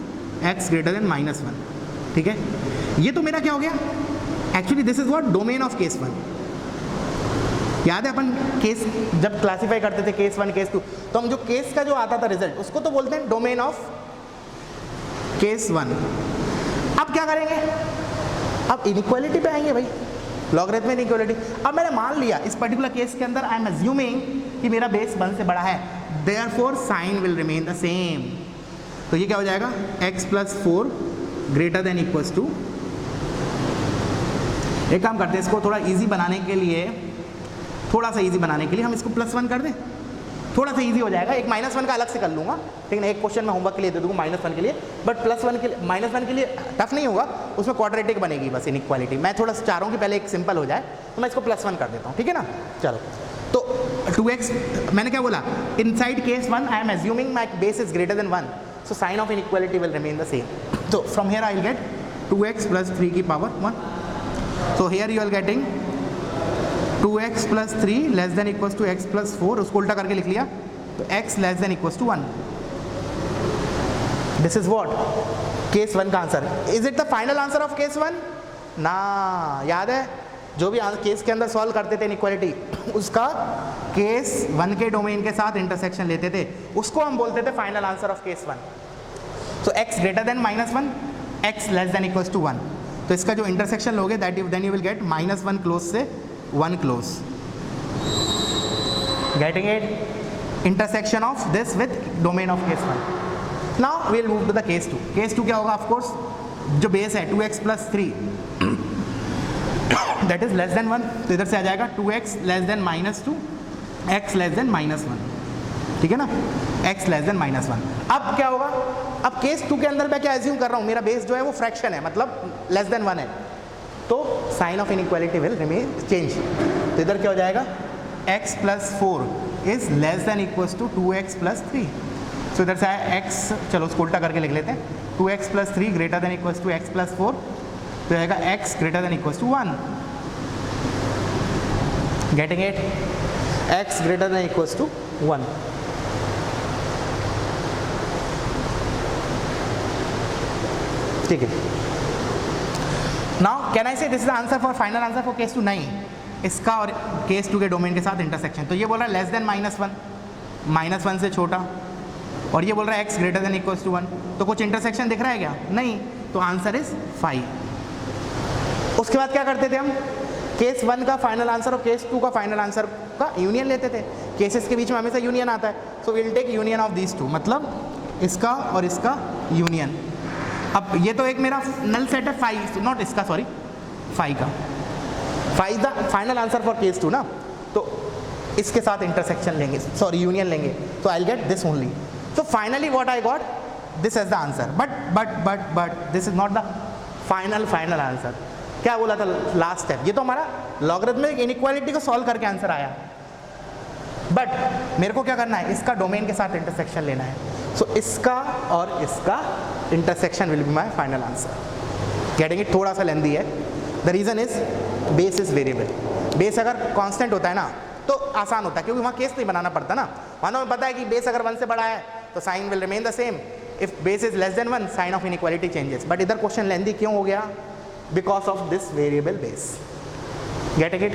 x greater than -1, ठीक है। ये तो मेरा क्या हो गया? Actually this is what domain of case 1। याद है अपन केस जब क्लासीफाई करते थे, केस 1 केस 2, तो हम जो केस का जो आता था रिजल्ट, उसको तो बोलते हैं डोमेन ऑफ केस 1। अब क्या करेंगे? अब इनइक्वालिटी पे आएंगे भाई, लॉगरिथमिक इनइक्वालिटी। अब मैंने मान लिया इस पर्टिकुलर केस के अंदर, आई एम अज्यूमिंग कि मेरा बेस 1 से बड़ा है, therefore sign will remain the same. तो ये क्या हो जाएगा? x + 4 greater than equals to, एक काम करते हैं, इसको थोड़ा इजी बनाने के लिए, थोड़ा सा इजी बनाने के लिए हम इसको +1 कर दें, थोड़ा सा इजी हो जाएगा। एक -1 का अलग से कर लूँगा, ठीक है, एक क्वेश्चन मैं होमवर्क के लिए दे दूँगा -1 के लिए, बट +1 के लिए, -1 के लिए टफ नहीं होगा, उसमें क्वाड्रेटिक बनेगी बस इनइक्वालिटी। मैं थोड़ा सा चाह रहा हूँ कि पहले एक सिंपल हो जाए, तो मैं इसको +1 कर देता हूँ, ठीक है ना। चलो, तो 2x, मैंने क्या बोला? Inside case 1 I am assuming my base is greater than 1, so sign of inequality will remain the same. तो from here I will get 2x + 3 की power 1। So here you are getting 2x + 3 less than equals to x + 4, उसको उल्टा करके लिख लिया, तो x less than equals to 1। This is what case 1 का आंसर। Is it the final answer of case 1? ना, याद है जो भी केस के अंदर सॉल्व करते थे इनइक्वालिटी, उसका केस 1 के डोमेन के साथ इंटरसेक्शन लेते थे, उसको हम बोलते थे फाइनल आंसर ऑफ केस 1। तो x greater than -1, x less than equals to 1, तो इसका जो इंटरसेक्शन लोगे then you will get -1 close से 1 close, getting it? Intersection of this with domain of case 1। Now we will move to the case 2। Case 2 क्या होगा? Of course जो base है 2x + 3 that is less than 1, तो इधर से आ जाएगा 2x less than -2, x less than -1, ठीक है ना, x लेस देन -1। अब क्या होगा? अब केस 2 के अंदर मैं क्या एज्यूम कर रहा हूँ, मेरा बेस जो है वो फ्रैक्शन है, मतलब लेस देन 1 है, तो sign of inequality will remain change. तो इधर क्या हो जाएगा? x + 4 is less than equals to 2x + 3। So इधर से आया x, चलो उसको उल्टा करके लिख लेते हैं, 2x + 3 greater than equals to x + 4, तो आएगा x greater than equals to 1, getting it? x greater than equals to 1। ठीक है, now can I say this is the answer for final answer for case 2? नहीं, इसका और case 2 के domain के साथ इंटरसेक्शन, तो ये बोल रहा है लेस देन -1, -1 से छोटा, और ये बोल रहा है x greater than equals to 1, तो कुछ इंटरसेक्शन दिख रहा है क्या? नहीं, तो आंसर इज 5। उसके बाद क्या करते थे हम? केस 1 का फाइनल आंसर और केस 2 का फाइनल आंसर का यूनियन लेते थे। केसेस के बीच में हमेशा यूनियन आता है, so we will take union of these 2, मतलब इसका और इसका यूनियन। अब ये तो एक मेरा नल सेट है 5, नॉट इसका, सॉरी 5 का, 5 the final answer for case 2 ना। तो इसके साथ इंटरसेक्शन लेंगे, सॉरी यूनियन लेंगे, तो I will get this only. So finally what I got this as the answer. But this is not the final answer. क्या बोला था लास्ट स्टेप? ये तो हमारा लॉगरिथमिक इनइक्वालिटी को सॉल्व करके आंसर आया, बट मेरे को क्या करना है, इसका डोमेन के साथ इंटरसेक्शन लेना है. सो इसका और इसका intersection will be my final answer. Getting it? थोड़ा सा लेंदी है. The reason is base is variable. Base अगर कांस्टेंट होता है ना तो आसान होता है, क्योंकि वहाँ केस नहीं बनाना पड़ता ना. वहाँ हमें पता है कि बेस अगर 1 से बड़ा है तो sign will remain the same. If base is less than 1, sign of inequality changes. But इधर क्वेश्चन लेंदी क्यों हो गया? Because of this variable base. Getting it?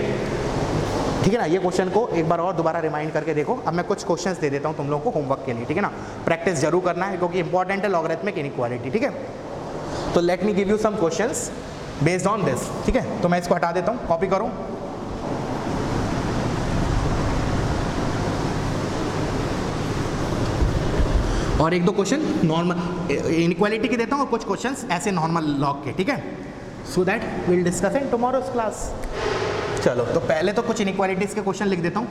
ठीक है ना. ये क्वेश्चन को एक बार और दोबारा रिमाइंड करके देखो. अब मैं कुछ क्वेश्चंस दे देता हूँ तुम लोगों को होमवर्क के लिए, ठीक है ना. प्रैक्टिस जरूर करना है क्योंकि इंपॉर्टेंट है लॉगरिथमिक इनइक्वालिटी, ठीक है. तो let me give you some questions based on this, ठीक है. तो मैं इसको हटा देता हूँ, कॉपी करो. और एक दो क्वेश्चन नॉर्मल इनइक्वालिटी के देता हूँ और कुछ क्वेश्चंस ऐसे नॉर्मल लॉग के, ठीक है. So that will discuss in tomorrow's class. चलो, तो पहले तो कुछ इनइक्वालिटीज के क्वेश्चन लिख देता हूँ.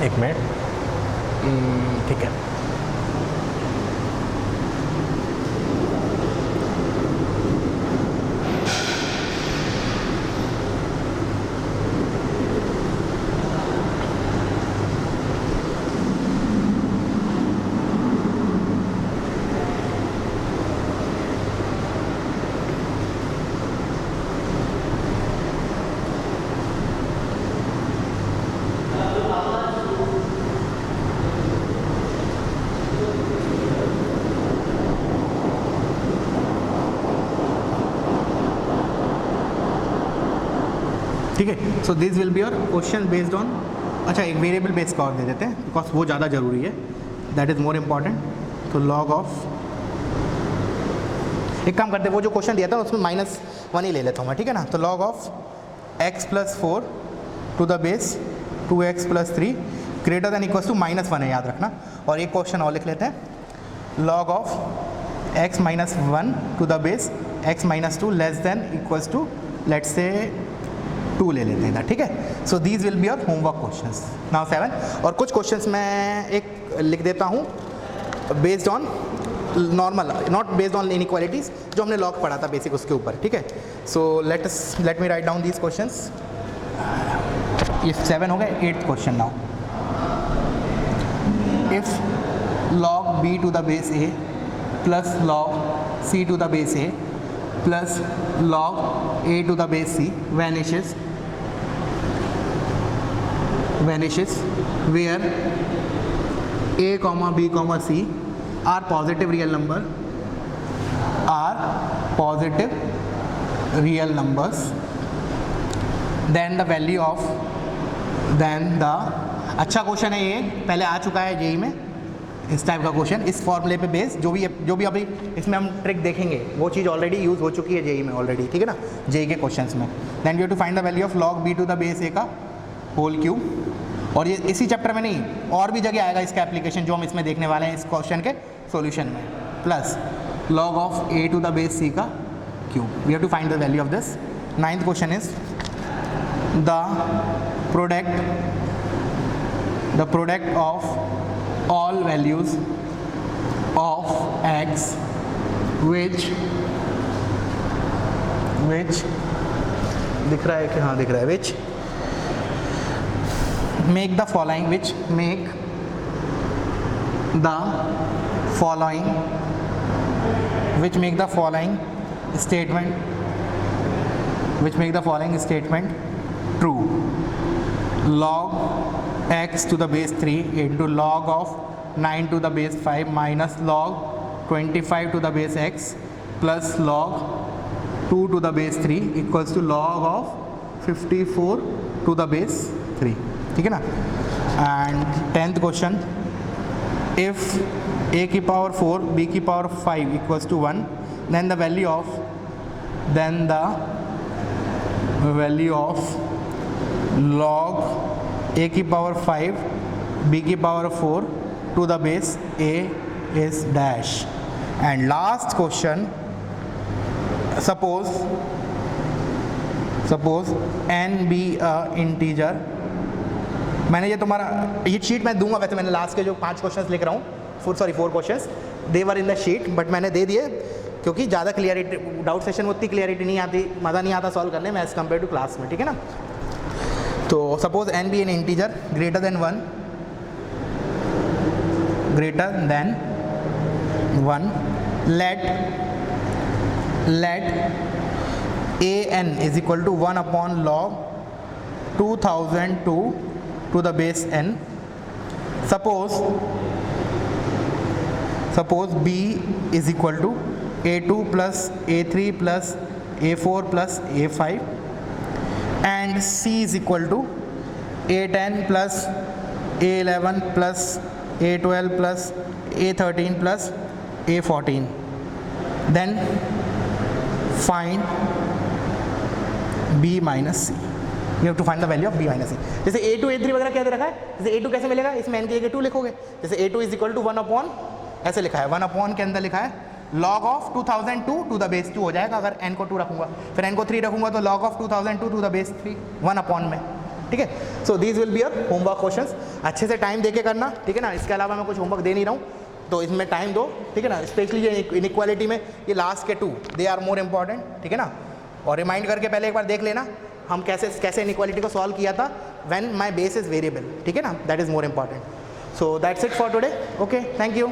एक मिनट, ठीक है. ठीक है. So this will be your question based on. अच्छा, एक वेरिएबल बेस का और दे देते हैं बिकॉज वो ज़्यादा ज़रूरी है, दैट इज़ मोर इम्पॉर्टेंट. तो लॉग ऑफ, एक काम करते हैं, वो जो क्वेश्चन दिया था उसमें -1 ही ले लेता हूँ मैं, ठीक है ना. तो log of x+4 to the base 2x + 3 greater than equals to -1 है, याद रखना. और एक क्वेश्चन और लिख लेते हैं, log of x - 1 to the base x - 2 less than equals to let's say 2 ले लेते हैं, ठीक है. So these will be your homework questions. Now 7. और कुछ क्वेश्चंस मैं एक लिख देता हूँ based on normal, not based on inequalities, जो हमने लॉग पढ़ा था बेसिक उसके ऊपर, ठीक है. So let me write down these questions. ये 7 हो गए. 8th question now. If log b to the base a plus log c to the base a plus log a to the base c vanishes where a comma b comma c are positive real numbers, then the value of अच्छा question है ये, पहले आ चुका है JEE में इस type का question, इस फॉर्मूले पे बेस. जो भी अभी इसमें हम ट्रिक देखेंगे वो चीज़ ऑलरेडी यूज़ हो चुकी है जेई में ऑलरेडी, ठीक है ना, जेई के क्वेश्चंस में. Then we have to find the value of log b to the base a का होल क्यूब. और ये इसी चैप्टर में नहीं, और भी जगह आएगा इसका एप्लीकेशन जो हम इसमें देखने वाले हैं इस क्वेश्चन के सॉल्यूशन में. Plus log of a to the base c का cube. We have to find the value of this. 9th question is the product of all values of x which दिख रहा है कि हाँ दिख रहा है, which make the following statement true. log x to the base 3 into log of 9 to the base 5 minus log 25 to the base x plus log 2 to the base 3 equals to log of 54 to the base 3. ठीक है ना. And 10th question, if a की power 4 b की power 5 equals to 1, then the value of log a की power 5 b की power 4 to the base a is dash. And last question, suppose n be a integer. मैंने ये तुम्हारा ये sheet मैं दूंगा, वैसे मैंने लास्ट के जो 5 क्वेश्चंस लिख रहा हूँ 4 questions they were in the sheet, but मैंने दे दिए क्योंकि ज़्यादा क्लियरिटी डाउट सेशन में उतनी क्लियरिटी नहीं आती, मज़ा नहीं आता सॉल्व करने में एज़ कम्पेयर टू क्लास में. ठीक है ना. तो suppose n be an integer greater than 1, let a n is equal to 1 upon log 2002 to the base n. Suppose b is equal to a2 plus a3 plus a4 plus a5 and c is equal to a10 plus a11 plus a12 plus a13 plus a14. Then find b minus c. You have to find the value of b minus c. जैसे a2 a3 वगैरह क्या दे रखा है, जैसे a2 कैसे मिलेगा, इसमें n की जगह 2 लिखोगे. जैसे a2 is equal to 1 upon ऐसे लिखा है, 1 अपॉन के अंदर लिखा है log of 2002 to the base 2 हो जाएगा अगर n को 2 रखूंगा, फिर n को 3 रखूंगा तो log of 2002 to the base 3 1 upon में. ठीक है. So these will be your homework questions. अच्छे से टाइम दे के करना. ठीक है ना. इसके अलावा मैं कुछ होमवर्क दे नहीं रहा हूँ तो इसमें टाइम दो. ठीक है ना. स्पेशली ये इनइक्वालिटी में ये लास्ट के 2 दे आर मोर इम्पॉर्टेंट. ठीक है ना. और रिमाइंड करके पहले एक बार देख लेना हम कैसे इनइक्वालिटी को सॉल्व किया था when my base is variable. ठीक है ना. That is more important. So that's it for today. Okay, thank you.